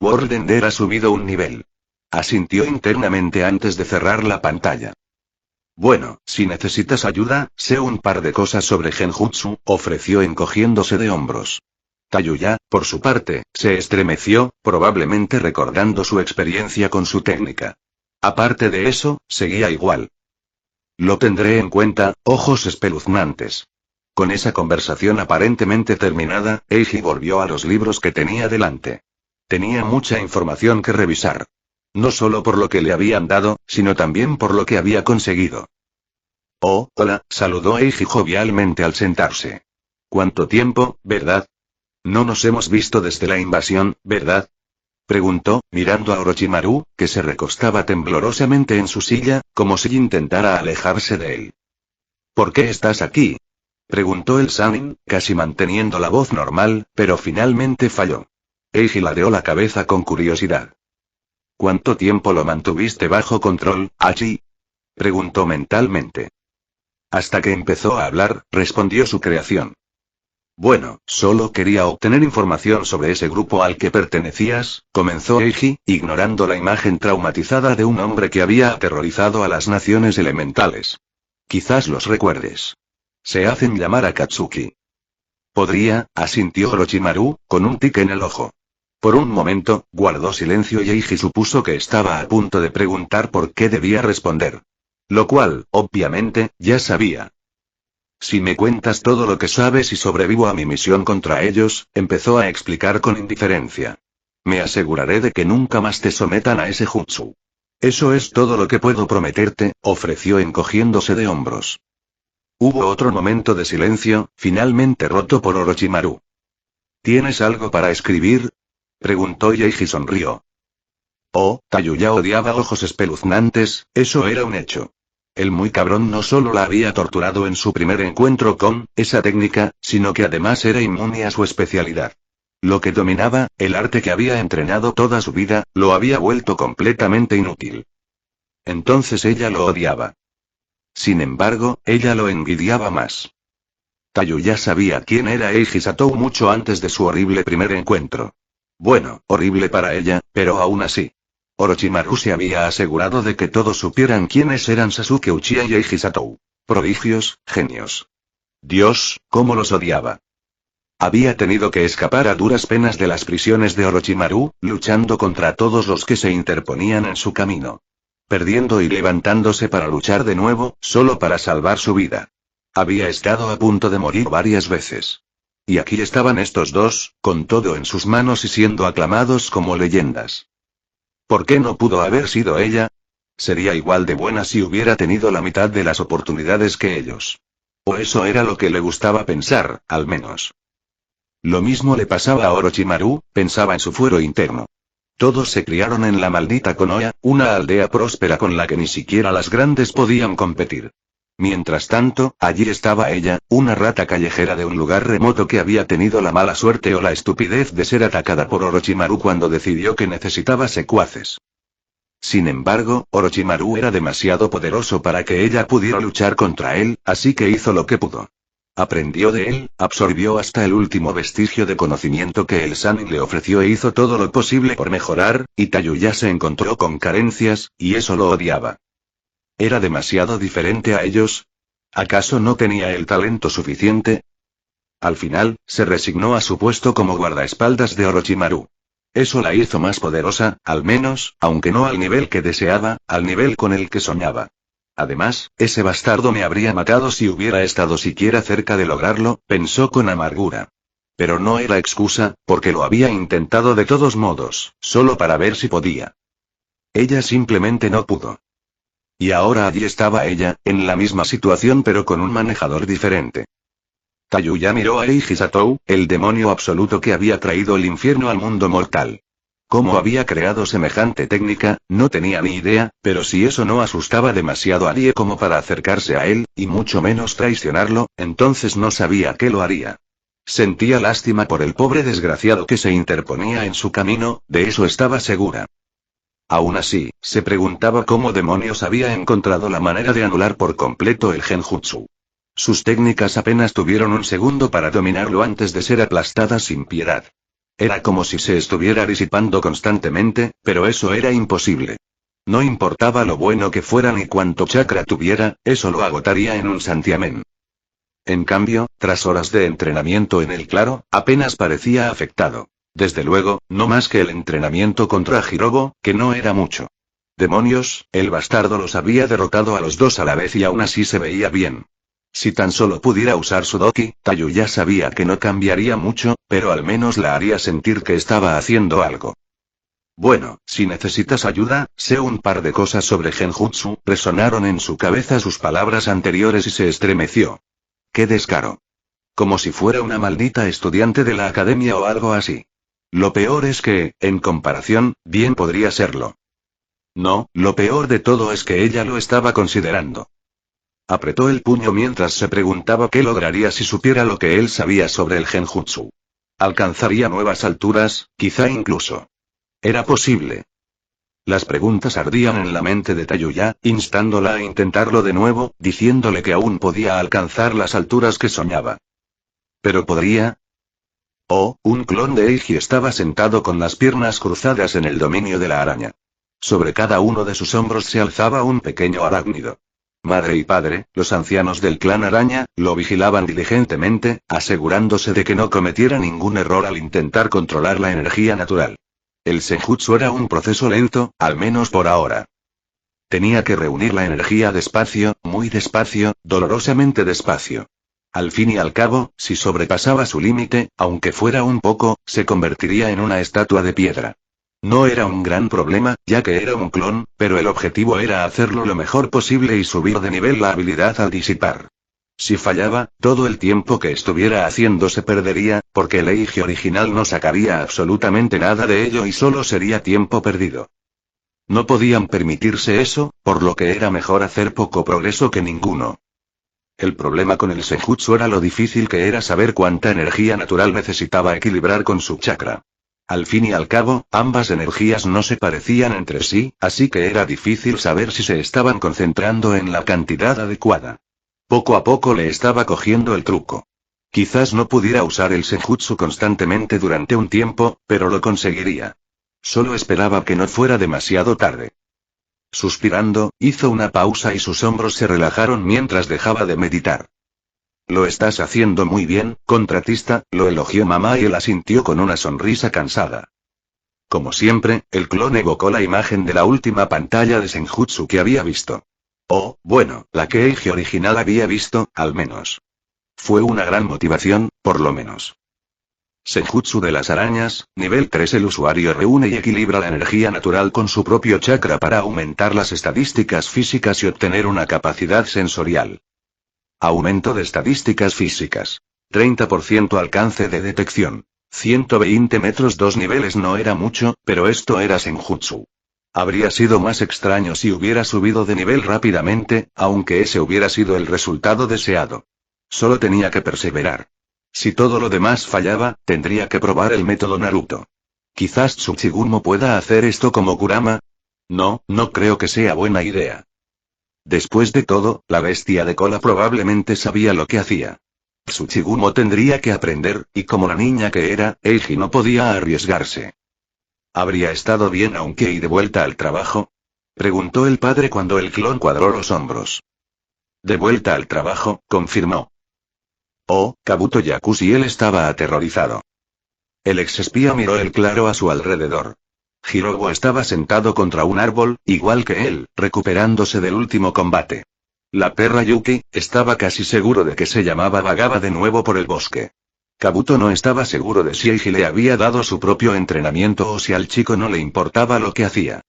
World Ender ha subido un nivel. Asintió internamente antes de cerrar la pantalla. Bueno, si necesitas ayuda, sé un par de cosas sobre Genjutsu, ofreció encogiéndose de hombros. Tayuya, por su parte, se estremeció, probablemente recordando su experiencia con su técnica. Aparte de eso, seguía igual. Lo tendré en cuenta, ojos espeluznantes. Con esa conversación aparentemente terminada, Eiji volvió a los libros que tenía delante. Tenía mucha información que revisar. No solo por lo que le habían dado, sino también por lo que había conseguido. Oh, hola, saludó Eiji jovialmente al sentarse. ¿Cuánto tiempo, verdad? No nos hemos visto desde la invasión, ¿verdad? Preguntó, mirando a Orochimaru, que se recostaba temblorosamente en su silla, como si intentara alejarse de él. ¿Por qué estás aquí? Preguntó el Sannin, casi manteniendo la voz normal, pero finalmente falló. Eiji ladeó la cabeza con curiosidad. ¿Cuánto tiempo lo mantuviste bajo control, Hachi? Preguntó mentalmente. Hasta que empezó a hablar, respondió su creación. Bueno, solo quería obtener información sobre ese grupo al que pertenecías, comenzó Eiji, ignorando la imagen traumatizada de un hombre que había aterrorizado a las naciones elementales. Quizás los recuerdes. Se hacen llamar Akatsuki. Podría, asintió Orochimaru, con un tic en el ojo. Por un momento, guardó silencio y Eiji supuso que estaba a punto de preguntar por qué debía responder. Lo cual, obviamente, ya sabía. Si me cuentas todo lo que sabes y sobrevivo a mi misión contra ellos, empezó a explicar con indiferencia. Me aseguraré de que nunca más te sometan a ese jutsu. Eso es todo lo que puedo prometerte, ofreció encogiéndose de hombros. Hubo otro momento de silencio, finalmente roto por Orochimaru. ¿Tienes algo para escribir? Preguntó y Eiji sonrió. Oh, Tayuya odiaba ojos espeluznantes, eso era un hecho. El muy cabrón no solo la había torturado en su primer encuentro con esa técnica, sino que además era inmune a su especialidad. Lo que dominaba, el arte que había entrenado toda su vida, lo había vuelto completamente inútil. Entonces ella lo odiaba. Sin embargo, ella lo envidiaba más. Tayu ya sabía quién era Eiji Satou mucho antes de su horrible primer encuentro. Bueno, horrible para ella, pero aún así. Orochimaru se había asegurado de que todos supieran quiénes eran Sasuke Uchiha y Eiji Satou. Prodigios, genios. Dios, cómo los odiaba. Había tenido que escapar a duras penas de las prisiones de Orochimaru, luchando contra todos los que se interponían en su camino. Perdiendo y levantándose para luchar de nuevo, solo para salvar su vida. Había estado a punto de morir varias veces. Y aquí estaban estos dos, con todo en sus manos y siendo aclamados como leyendas. ¿Por qué no pudo haber sido ella? Sería igual de buena si hubiera tenido la mitad de las oportunidades que ellos. O eso era lo que le gustaba pensar, al menos. Lo mismo le pasaba a Orochimaru, pensaba en su fuero interno. Todos se criaron en la maldita Konoha, una aldea próspera con la que ni siquiera las grandes podían competir. Mientras tanto, allí estaba ella, una rata callejera de un lugar remoto que había tenido la mala suerte o la estupidez de ser atacada por Orochimaru cuando decidió que necesitaba secuaces. Sin embargo, Orochimaru era demasiado poderoso para que ella pudiera luchar contra él, así que hizo lo que pudo. Aprendió de él, absorbió hasta el último vestigio de conocimiento que el Sannin le ofreció e hizo todo lo posible por mejorar, y Tayuya se encontró con carencias, y eso lo odiaba. ¿Era demasiado diferente a ellos? ¿Acaso no tenía el talento suficiente? Al final, se resignó a su puesto como guardaespaldas de Orochimaru. Eso la hizo más poderosa, al menos, aunque no al nivel que deseaba, al nivel con el que soñaba. Además, ese bastardo me habría matado si hubiera estado siquiera cerca de lograrlo, pensó con amargura. Pero no era excusa, porque lo había intentado de todos modos, solo para ver si podía. Ella simplemente no pudo. Y ahora allí estaba ella, en la misma situación pero con un manejador diferente. Tayuya miró a Eiji Satou, el demonio absoluto que había traído el infierno al mundo mortal. ¿Cómo había creado semejante técnica? No tenía ni idea, pero si eso no asustaba demasiado a nadie como para acercarse a él, y mucho menos traicionarlo, entonces no sabía qué lo haría. Sentía lástima por el pobre desgraciado que se interponía en su camino, de eso estaba segura. Aún así, se preguntaba cómo demonios había encontrado la manera de anular por completo el genjutsu. Sus técnicas apenas tuvieron un segundo para dominarlo antes de ser aplastadas sin piedad. Era como si se estuviera disipando constantemente, pero eso era imposible. No importaba lo bueno que fuera ni cuánto chakra tuviera, eso lo agotaría en un santiamén. En cambio, tras horas de entrenamiento en el claro, apenas parecía afectado. Desde luego, no más que el entrenamiento contra Hirobo, que no era mucho. Demonios, el bastardo los había derrotado a los dos a la vez y aún así se veía bien. Si tan solo pudiera usar su doki, Tayuya sabía que no cambiaría mucho, pero al menos la haría sentir que estaba haciendo algo. Bueno, si necesitas ayuda, sé un par de cosas sobre genjutsu, resonaron en su cabeza sus palabras anteriores y se estremeció. ¡Qué descaro! Como si fuera una maldita estudiante de la academia o algo así. Lo peor es que, en comparación, bien podría serlo. No, lo peor de todo es que ella lo estaba considerando. Apretó el puño mientras se preguntaba qué lograría si supiera lo que él sabía sobre el genjutsu. Alcanzaría nuevas alturas, quizá incluso. Era posible. Las preguntas ardían en la mente de Tayuya, instándola a intentarlo de nuevo, diciéndole que aún podía alcanzar las alturas que soñaba. ¿Pero podría? Oh, un clon de Eiji estaba sentado con las piernas cruzadas en el dominio de la araña. Sobre cada uno de sus hombros se alzaba un pequeño arácnido. Madre y padre, los ancianos del clan araña, lo vigilaban diligentemente, asegurándose de que no cometiera ningún error al intentar controlar la energía natural. El senjutsu era un proceso lento, al menos por ahora. Tenía que reunir la energía despacio, muy despacio, dolorosamente despacio. Al fin y al cabo, si sobrepasaba su límite, aunque fuera un poco, se convertiría en una estatua de piedra. No era un gran problema, ya que era un clon, pero el objetivo era hacerlo lo mejor posible y subir de nivel la habilidad al disipar. Si fallaba, todo el tiempo que estuviera haciendo se perdería, porque el Eiji original no sacaría absolutamente nada de ello y solo sería tiempo perdido. No podían permitirse eso, por lo que era mejor hacer poco progreso que ninguno. El problema con el senjutsu era lo difícil que era saber cuánta energía natural necesitaba equilibrar con su chakra. Al fin y al cabo, ambas energías no se parecían entre sí, así que era difícil saber si se estaban concentrando en la cantidad adecuada. Poco a poco le estaba cogiendo el truco. Quizás no pudiera usar el senjutsu constantemente durante un tiempo, pero lo conseguiría. Solo esperaba que no fuera demasiado tarde. Suspirando, hizo una pausa y sus hombros se relajaron mientras dejaba de meditar. Lo estás haciendo muy bien, contratista, lo elogió mamá y él asintió con una sonrisa cansada. Como siempre, el clon evocó la imagen de la última pantalla de senjutsu que había visto. Oh, bueno, la que Eiji original había visto, al menos. Fue una gran motivación, por lo menos. Senjutsu de las arañas, nivel 3. El usuario reúne y equilibra la energía natural con su propio chakra para aumentar las estadísticas físicas y obtener una capacidad sensorial. Aumento de estadísticas físicas. 30% alcance de detección. 120 metros. 2 niveles no era mucho, pero esto era senjutsu. Habría sido más extraño si hubiera subido de nivel rápidamente, aunque ese hubiera sido el resultado deseado. Solo tenía que perseverar. Si todo lo demás fallaba, tendría que probar el método Naruto. Quizás Tsuchigumo pueda hacer esto como Kurama. No creo que sea buena idea. Después de todo, la bestia de cola probablemente sabía lo que hacía. Tsuchigumo tendría que aprender, y como la niña que era, Eiji no podía arriesgarse. ¿Habría estado bien aunque y de vuelta al trabajo? Preguntó el padre cuando el clon cuadró los hombros. De vuelta al trabajo, confirmó. Oh, Kabuto Yakushi. Él estaba aterrorizado. El exespía miró el claro a su alrededor. Hirogo estaba sentado contra un árbol, igual que él, recuperándose del último combate. La perra Yuki, estaba casi seguro de que se llamaba vagaba de nuevo por el bosque. Kabuto no estaba seguro de si Eiji le había dado su propio entrenamiento o si al chico no le importaba lo que hacía.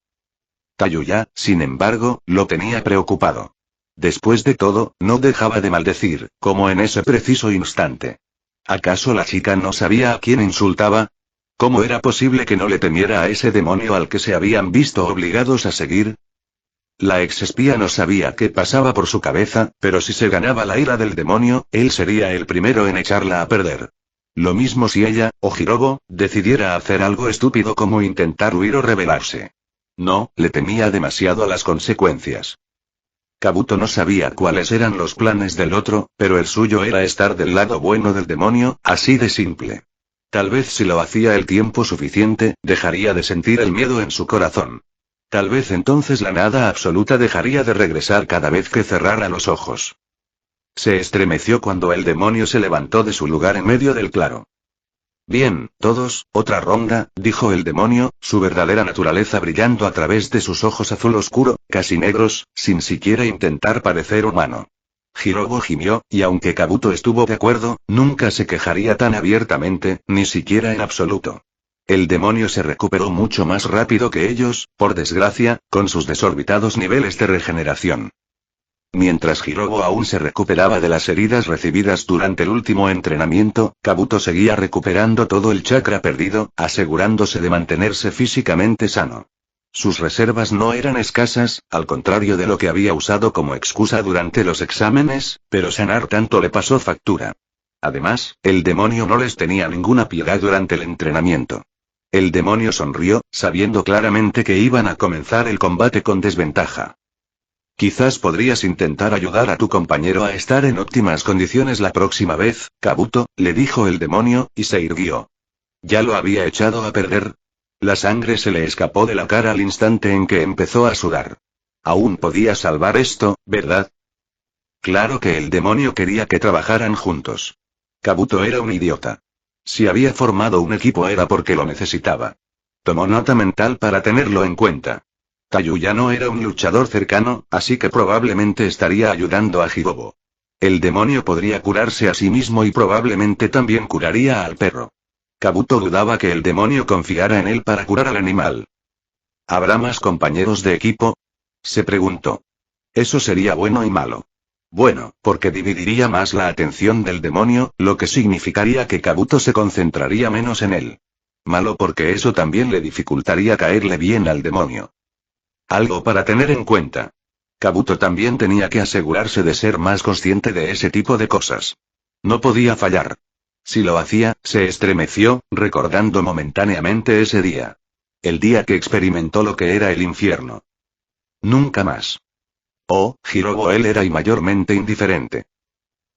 Tayuya, sin embargo, lo tenía preocupado. Después de todo, no dejaba de maldecir, como en ese preciso instante. ¿Acaso la chica no sabía a quién insultaba? ¿Cómo era posible que no le temiera a ese demonio al que se habían visto obligados a seguir? La exespía no sabía qué pasaba por su cabeza, pero si se ganaba la ira del demonio, él sería el primero en echarla a perder. Lo mismo si ella, o Hirogo, decidiera hacer algo estúpido como intentar huir o rebelarse. No, le temía demasiado a las consecuencias. Kabuto no sabía cuáles eran los planes del otro, pero el suyo era estar del lado bueno del demonio, así de simple. Tal vez si lo hacía el tiempo suficiente, dejaría de sentir el miedo en su corazón. Tal vez entonces la nada absoluta dejaría de regresar cada vez que cerrara los ojos. Se estremeció cuando el demonio se levantó de su lugar en medio del claro. Bien, todos, otra ronda, dijo el demonio, su verdadera naturaleza brillando a través de sus ojos azul oscuro, casi negros, sin siquiera intentar parecer humano. Hirogo gimió, y aunque Kabuto estuvo de acuerdo, nunca se quejaría tan abiertamente, ni siquiera en absoluto. El demonio se recuperó mucho más rápido que ellos, por desgracia, con sus desorbitados niveles de regeneración. Mientras Hirogo aún se recuperaba de las heridas recibidas durante el último entrenamiento, Kabuto seguía recuperando todo el chakra perdido, asegurándose de mantenerse físicamente sano. Sus reservas no eran escasas, al contrario de lo que había usado como excusa durante los exámenes, pero sanar tanto le pasó factura. Además, el demonio no les tenía ninguna piedad durante el entrenamiento. El demonio sonrió, sabiendo claramente que iban a comenzar el combate con desventaja. Quizás podrías intentar ayudar a tu compañero a estar en óptimas condiciones la próxima vez, Kabuto, le dijo el demonio, y se irguió. ¿Ya lo había echado a perder? La sangre se le escapó de la cara al instante en que empezó a sudar. Aún podía salvar esto, ¿verdad? Claro que el demonio quería que trabajaran juntos. Kabuto era un idiota. Si había formado un equipo era porque lo necesitaba. Tomó nota mental para tenerlo en cuenta. Tayuya no era un luchador cercano, así que probablemente estaría ayudando a Hirogo. El demonio podría curarse a sí mismo y probablemente también curaría al perro. Kabuto dudaba que el demonio confiara en él para curar al animal. ¿Habrá más compañeros de equipo? Se preguntó. Eso sería bueno y malo. Bueno, porque dividiría más la atención del demonio, lo que significaría que Kabuto se concentraría menos en él. Malo porque eso también le dificultaría caerle bien al demonio. Algo para tener en cuenta. Kabuto también tenía que asegurarse de ser más consciente de ese tipo de cosas. No podía fallar. Si lo hacía, se estremeció, recordando momentáneamente ese día. El día que experimentó lo que era el infierno. Nunca más. Oh, Hirogo él era y mayormente indiferente.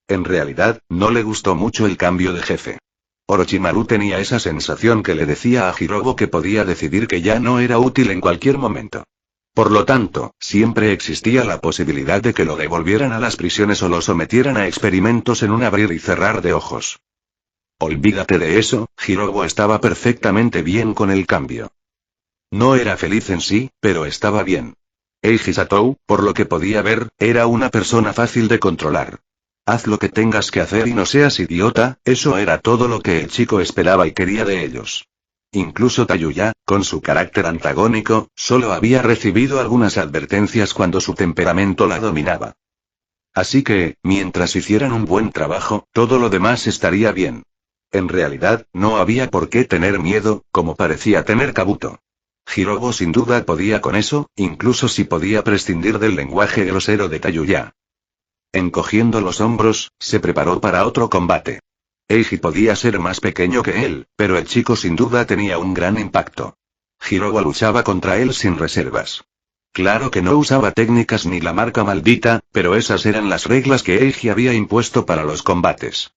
En realidad, no le gustó mucho el cambio de jefe. Orochimaru tenía esa sensación que le decía a Hirogo que podía decidir que ya no era útil en cualquier momento. Por lo tanto, siempre existía la posibilidad de que lo devolvieran a las prisiones o lo sometieran a experimentos en un abrir y cerrar de ojos. Olvídate de eso, Hirogo estaba perfectamente bien con el cambio. No era feliz en sí, pero estaba bien. Eiji Satou, por lo que podía ver, era una persona fácil de controlar. Haz lo que tengas que hacer y no seas idiota, eso era todo lo que el chico esperaba y quería de ellos. Incluso Tayuya, con su carácter antagónico, solo había recibido algunas advertencias cuando su temperamento la dominaba. Así que, mientras hicieran un buen trabajo, todo lo demás estaría bien. En realidad, no había por qué tener miedo, como parecía tener Kabuto. Hirogo sin duda podía con eso, incluso si podía prescindir del lenguaje grosero de Tayuya. Encogiendo los hombros, se preparó para otro combate. Eiji podía ser más pequeño que él, pero el chico sin duda tenía un gran impacto. Hirogo luchaba contra él sin reservas. Claro que no usaba técnicas ni la marca maldita, pero esas eran las reglas que Eiji había impuesto para los combates.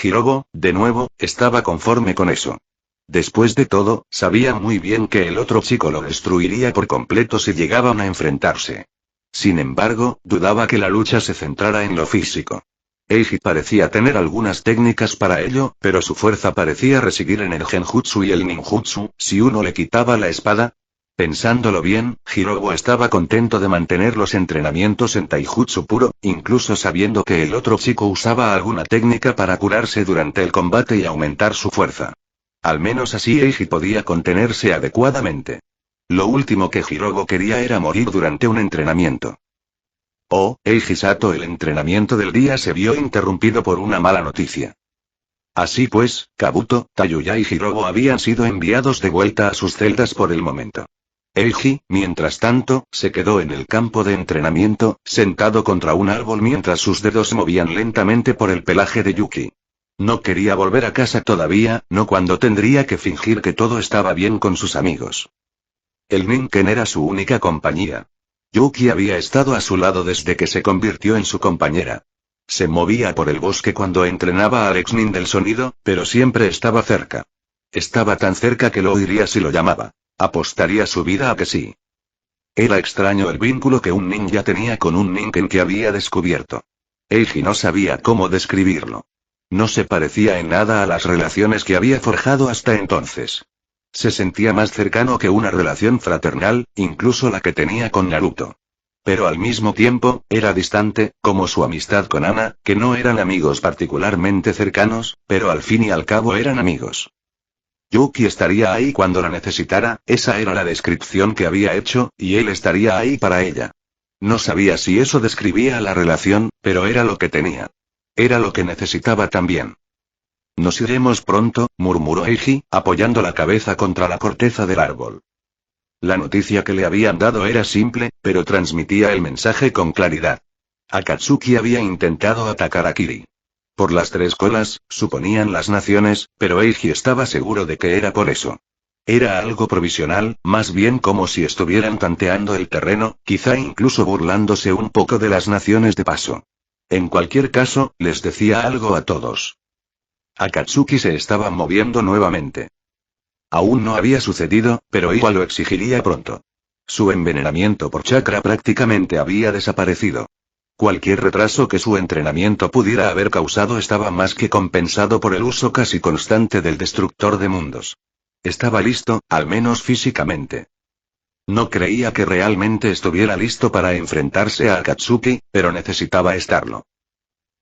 Hirogo, de nuevo, estaba conforme con eso. Después de todo, sabía muy bien que el otro chico lo destruiría por completo si llegaban a enfrentarse. Sin embargo, dudaba que la lucha se centrara en lo físico. Eiji parecía tener algunas técnicas para ello, pero su fuerza parecía residir en el genjutsu y el ninjutsu, si uno le quitaba la espada. Pensándolo bien, Hirogo estaba contento de mantener los entrenamientos en taijutsu puro, incluso sabiendo que el otro chico usaba alguna técnica para curarse durante el combate y aumentar su fuerza. Al menos así Eiji podía contenerse adecuadamente. Lo último que Hirogo quería era morir durante un entrenamiento. Oh, Eiji Sato, el entrenamiento del día se vio interrumpido por una mala noticia. Así pues, Kabuto, Tayuya y Hirogo habían sido enviados de vuelta a sus celdas por el momento. Eiji, mientras tanto, se quedó en el campo de entrenamiento, sentado contra un árbol mientras sus dedos se movían lentamente por el pelaje de Yuki. No quería volver a casa todavía, no cuando tendría que fingir que todo estaba bien con sus amigos. El Ninken era su única compañía. Yuki había estado a su lado desde que se convirtió en su compañera. Se movía por el bosque cuando entrenaba al ex-nin del sonido, pero siempre estaba cerca. Estaba tan cerca que lo oiría si lo llamaba. Apostaría su vida a que sí. Era extraño el vínculo que un ninja tenía con un Ninken que había descubierto. Eiji no sabía cómo describirlo. No se parecía en nada a las relaciones que había forjado hasta entonces. Se sentía más cercano que una relación fraternal, incluso la que tenía con Naruto. Pero al mismo tiempo, era distante, como su amistad con Ana, que no eran amigos particularmente cercanos, pero al fin y al cabo eran amigos. Yuki estaría ahí cuando la necesitara, esa era la descripción que había hecho, y él estaría ahí para ella. No sabía si eso describía la relación, pero era lo que tenía. Era lo que necesitaba también. Nos iremos pronto, murmuró Eiji, apoyando la cabeza contra la corteza del árbol. La noticia que le habían dado era simple, pero transmitía el mensaje con claridad. Akatsuki había intentado atacar a Kiri. Por las tres colas, suponían las naciones, pero Eiji estaba seguro de que era por eso. Era algo provisional, más bien como si estuvieran tanteando el terreno, quizá incluso burlándose un poco de las naciones de paso. En cualquier caso, les decía algo a todos. Akatsuki se estaba moviendo nuevamente. Aún no había sucedido, pero igual lo exigiría pronto. Su envenenamiento por chakra prácticamente había desaparecido. Cualquier retraso que su entrenamiento pudiera haber causado estaba más que compensado por el uso casi constante del destructor de mundos. Estaba listo, al menos físicamente. No creía que realmente estuviera listo para enfrentarse a Akatsuki, pero necesitaba estarlo.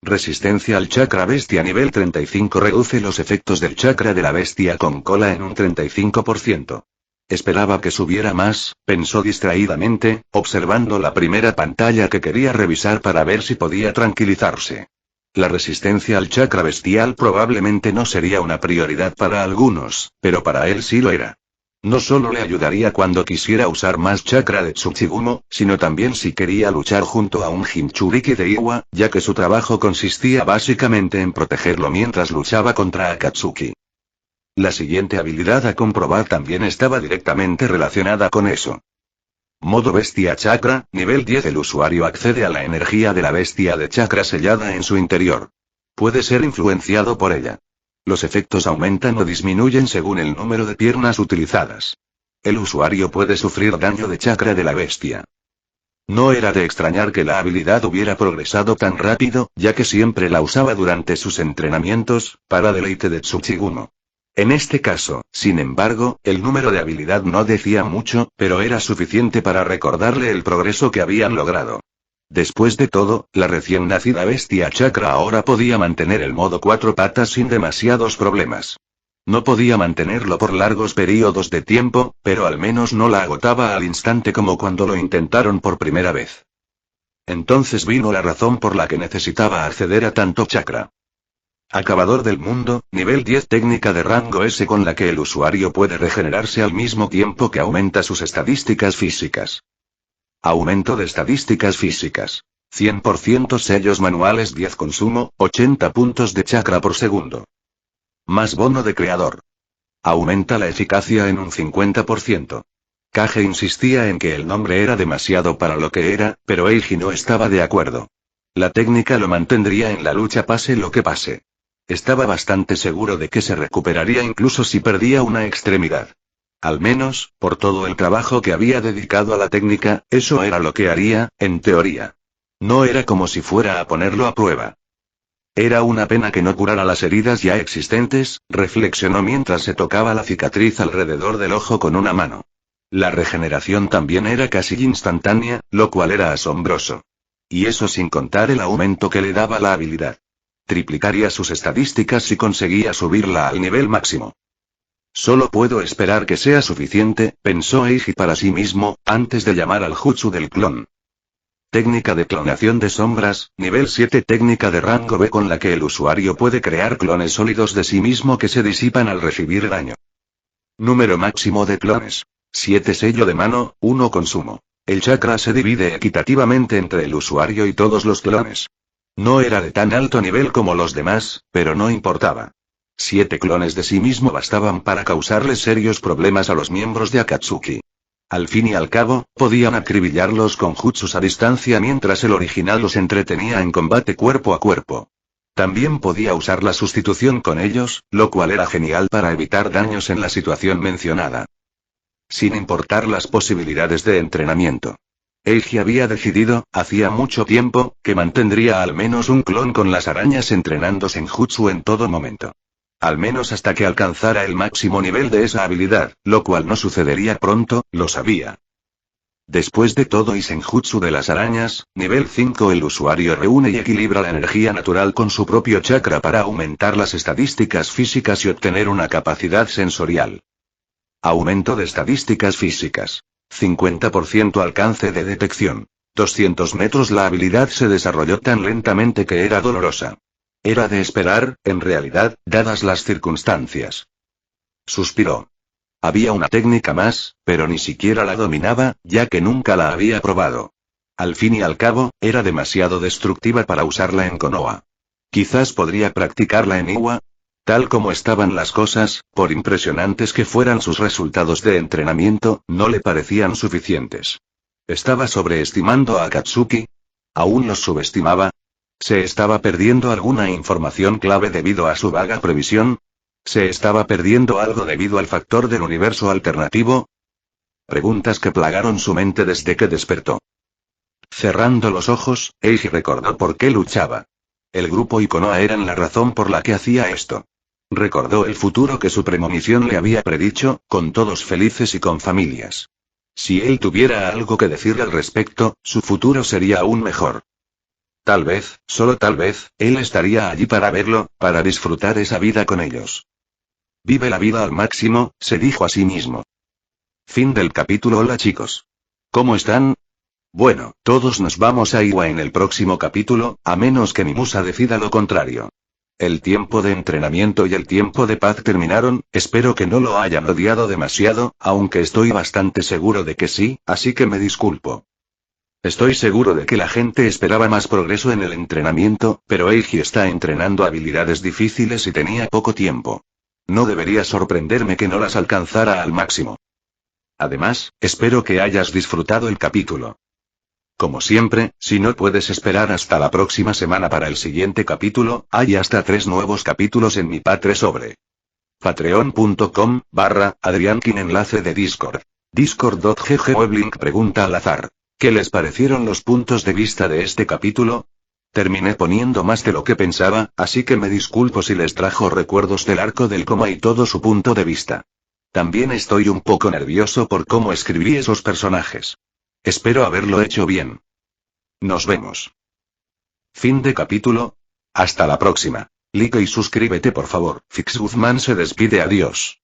Resistencia al chakra bestia nivel 35 reduce los efectos del chakra de la bestia con cola en un 35%. Esperaba que subiera más, pensó distraídamente, observando la primera pantalla que quería revisar para ver si podía tranquilizarse. La resistencia al chakra bestial probablemente no sería una prioridad para algunos, pero para él sí lo era. No solo le ayudaría cuando quisiera usar más chakra de Tsuchigumo, sino también si quería luchar junto a un Jinchuriki de Iwa, ya que su trabajo consistía básicamente en protegerlo mientras luchaba contra Akatsuki. La siguiente habilidad a comprobar también estaba directamente relacionada con eso. Modo bestia chakra, nivel 10. El usuario accede a la energía de la bestia de chakra sellada en su interior. Puede ser influenciado por ella. Los efectos aumentan o disminuyen según el número de piernas utilizadas. El usuario puede sufrir daño de chakra de la bestia. No era de extrañar que la habilidad hubiera progresado tan rápido, ya que siempre la usaba durante sus entrenamientos, para deleite de Tsuchigumo. En este caso, sin embargo, el número de habilidad no decía mucho, pero era suficiente para recordarle el progreso que habían logrado. Después de todo, la recién nacida bestia chakra ahora podía mantener el modo 4 patas sin demasiados problemas. No podía mantenerlo por largos periodos de tiempo, pero al menos no la agotaba al instante como cuando lo intentaron por primera vez. Entonces vino la razón por la que necesitaba acceder a tanto chakra. Acabador del mundo, nivel 10. Técnica de rango S con la que el usuario puede regenerarse al mismo tiempo que aumenta sus estadísticas físicas. Aumento de estadísticas físicas. 100% sellos manuales 10 consumo, 80 puntos de chakra por segundo. Más bono de creador. Aumenta la eficacia en un 50%. Kage insistía en que el nombre era demasiado para lo que era, pero Eiji no estaba de acuerdo. La técnica lo mantendría en la lucha pase lo que pase. Estaba bastante seguro de que se recuperaría incluso si perdía una extremidad. Al menos, por todo el trabajo que había dedicado a la técnica, eso era lo que haría, en teoría. No era como si fuera a ponerlo a prueba. Era una pena que no curara las heridas ya existentes, reflexionó mientras se tocaba la cicatriz alrededor del ojo con una mano. La regeneración también era casi instantánea, lo cual era asombroso. Y eso sin contar el aumento que le daba la habilidad. Triplicaría sus estadísticas si conseguía subirla al nivel máximo. Solo puedo esperar que sea suficiente, pensó Eiji para sí mismo, antes de llamar al jutsu del clon. Técnica de clonación de sombras, nivel 7. Técnica de rango B con la que el usuario puede crear clones sólidos de sí mismo que se disipan al recibir daño. Número máximo de clones. 7. Sello de mano, 1 consumo. El chakra se divide equitativamente entre el usuario y todos los clones. No era de tan alto nivel como los demás, pero no importaba. 7 clones de sí mismo bastaban para causarles serios problemas a los miembros de Akatsuki. Al fin y al cabo, podían acribillarlos con jutsus a distancia mientras el original los entretenía en combate cuerpo a cuerpo. También podía usar la sustitución con ellos, lo cual era genial para evitar daños en la situación mencionada. Sin importar las posibilidades de entrenamiento. Eiji había decidido, hacía mucho tiempo, que mantendría al menos un clon con las arañas entrenando senjutsu en todo momento. Al menos hasta que alcanzara el máximo nivel de esa habilidad, lo cual no sucedería pronto, lo sabía. Después de todo y senjutsu de las arañas, nivel 5. El usuario reúne y equilibra la energía natural con su propio chakra para aumentar las estadísticas físicas y obtener una capacidad sensorial. Aumento de estadísticas físicas. 50% alcance de detección. 200 metros. La habilidad se desarrolló tan lentamente que era dolorosa. Era de esperar, en realidad, dadas las circunstancias. Suspiró. Había una técnica más, pero ni siquiera la dominaba, ya que nunca la había probado. Al fin y al cabo, era demasiado destructiva para usarla en Konoha. Quizás podría practicarla en Iwa. Tal como estaban las cosas, por impresionantes que fueran sus resultados de entrenamiento, no le parecían suficientes. ¿Estaba sobreestimando a Akatsuki? ¿Aún los subestimaba? ¿Se estaba perdiendo alguna información clave debido a su vaga previsión? ¿Se estaba perdiendo algo debido al factor del universo alternativo? Preguntas que plagaron su mente desde que despertó. Cerrando los ojos, Eiji recordó por qué luchaba. El grupo y Konoha eran la razón por la que hacía esto. Recordó el futuro que su premonición le había predicho, con todos felices y con familias. Si él tuviera algo que decir al respecto, su futuro sería aún mejor. Tal vez, solo tal vez, él estaría allí para verlo, para disfrutar esa vida con ellos. Vive la vida al máximo, se dijo a sí mismo. Fin del capítulo. Hola chicos. ¿Cómo están? Bueno, todos nos vamos a Iwa en el próximo capítulo, a menos que mi musa decida lo contrario. El tiempo de entrenamiento y el tiempo de paz terminaron, espero que no lo hayan odiado demasiado, aunque estoy bastante seguro de que sí, así que me disculpo. Estoy seguro de que la gente esperaba más progreso en el entrenamiento, pero Eiji está entrenando habilidades difíciles y tenía poco tiempo. No debería sorprenderme que no las alcanzara al máximo. Además, espero que hayas disfrutado el capítulo. Como siempre, si no puedes esperar hasta la próxima semana para el siguiente capítulo, hay hasta 3 nuevos capítulos en mi Patre sobre patreon.com/adriankin enlace de Discord. Discord.gg Weblink pregunta al azar. ¿Qué les parecieron los puntos de vista de este capítulo? Terminé poniendo más de lo que pensaba, así que me disculpo si les trajo recuerdos del arco del coma y todo su punto de vista. También estoy un poco nervioso por cómo escribí esos personajes. Espero haberlo hecho bien. Nos vemos. Fin de capítulo. Hasta la próxima. Like y suscríbete por favor. Fix Guzmán se despide, adiós.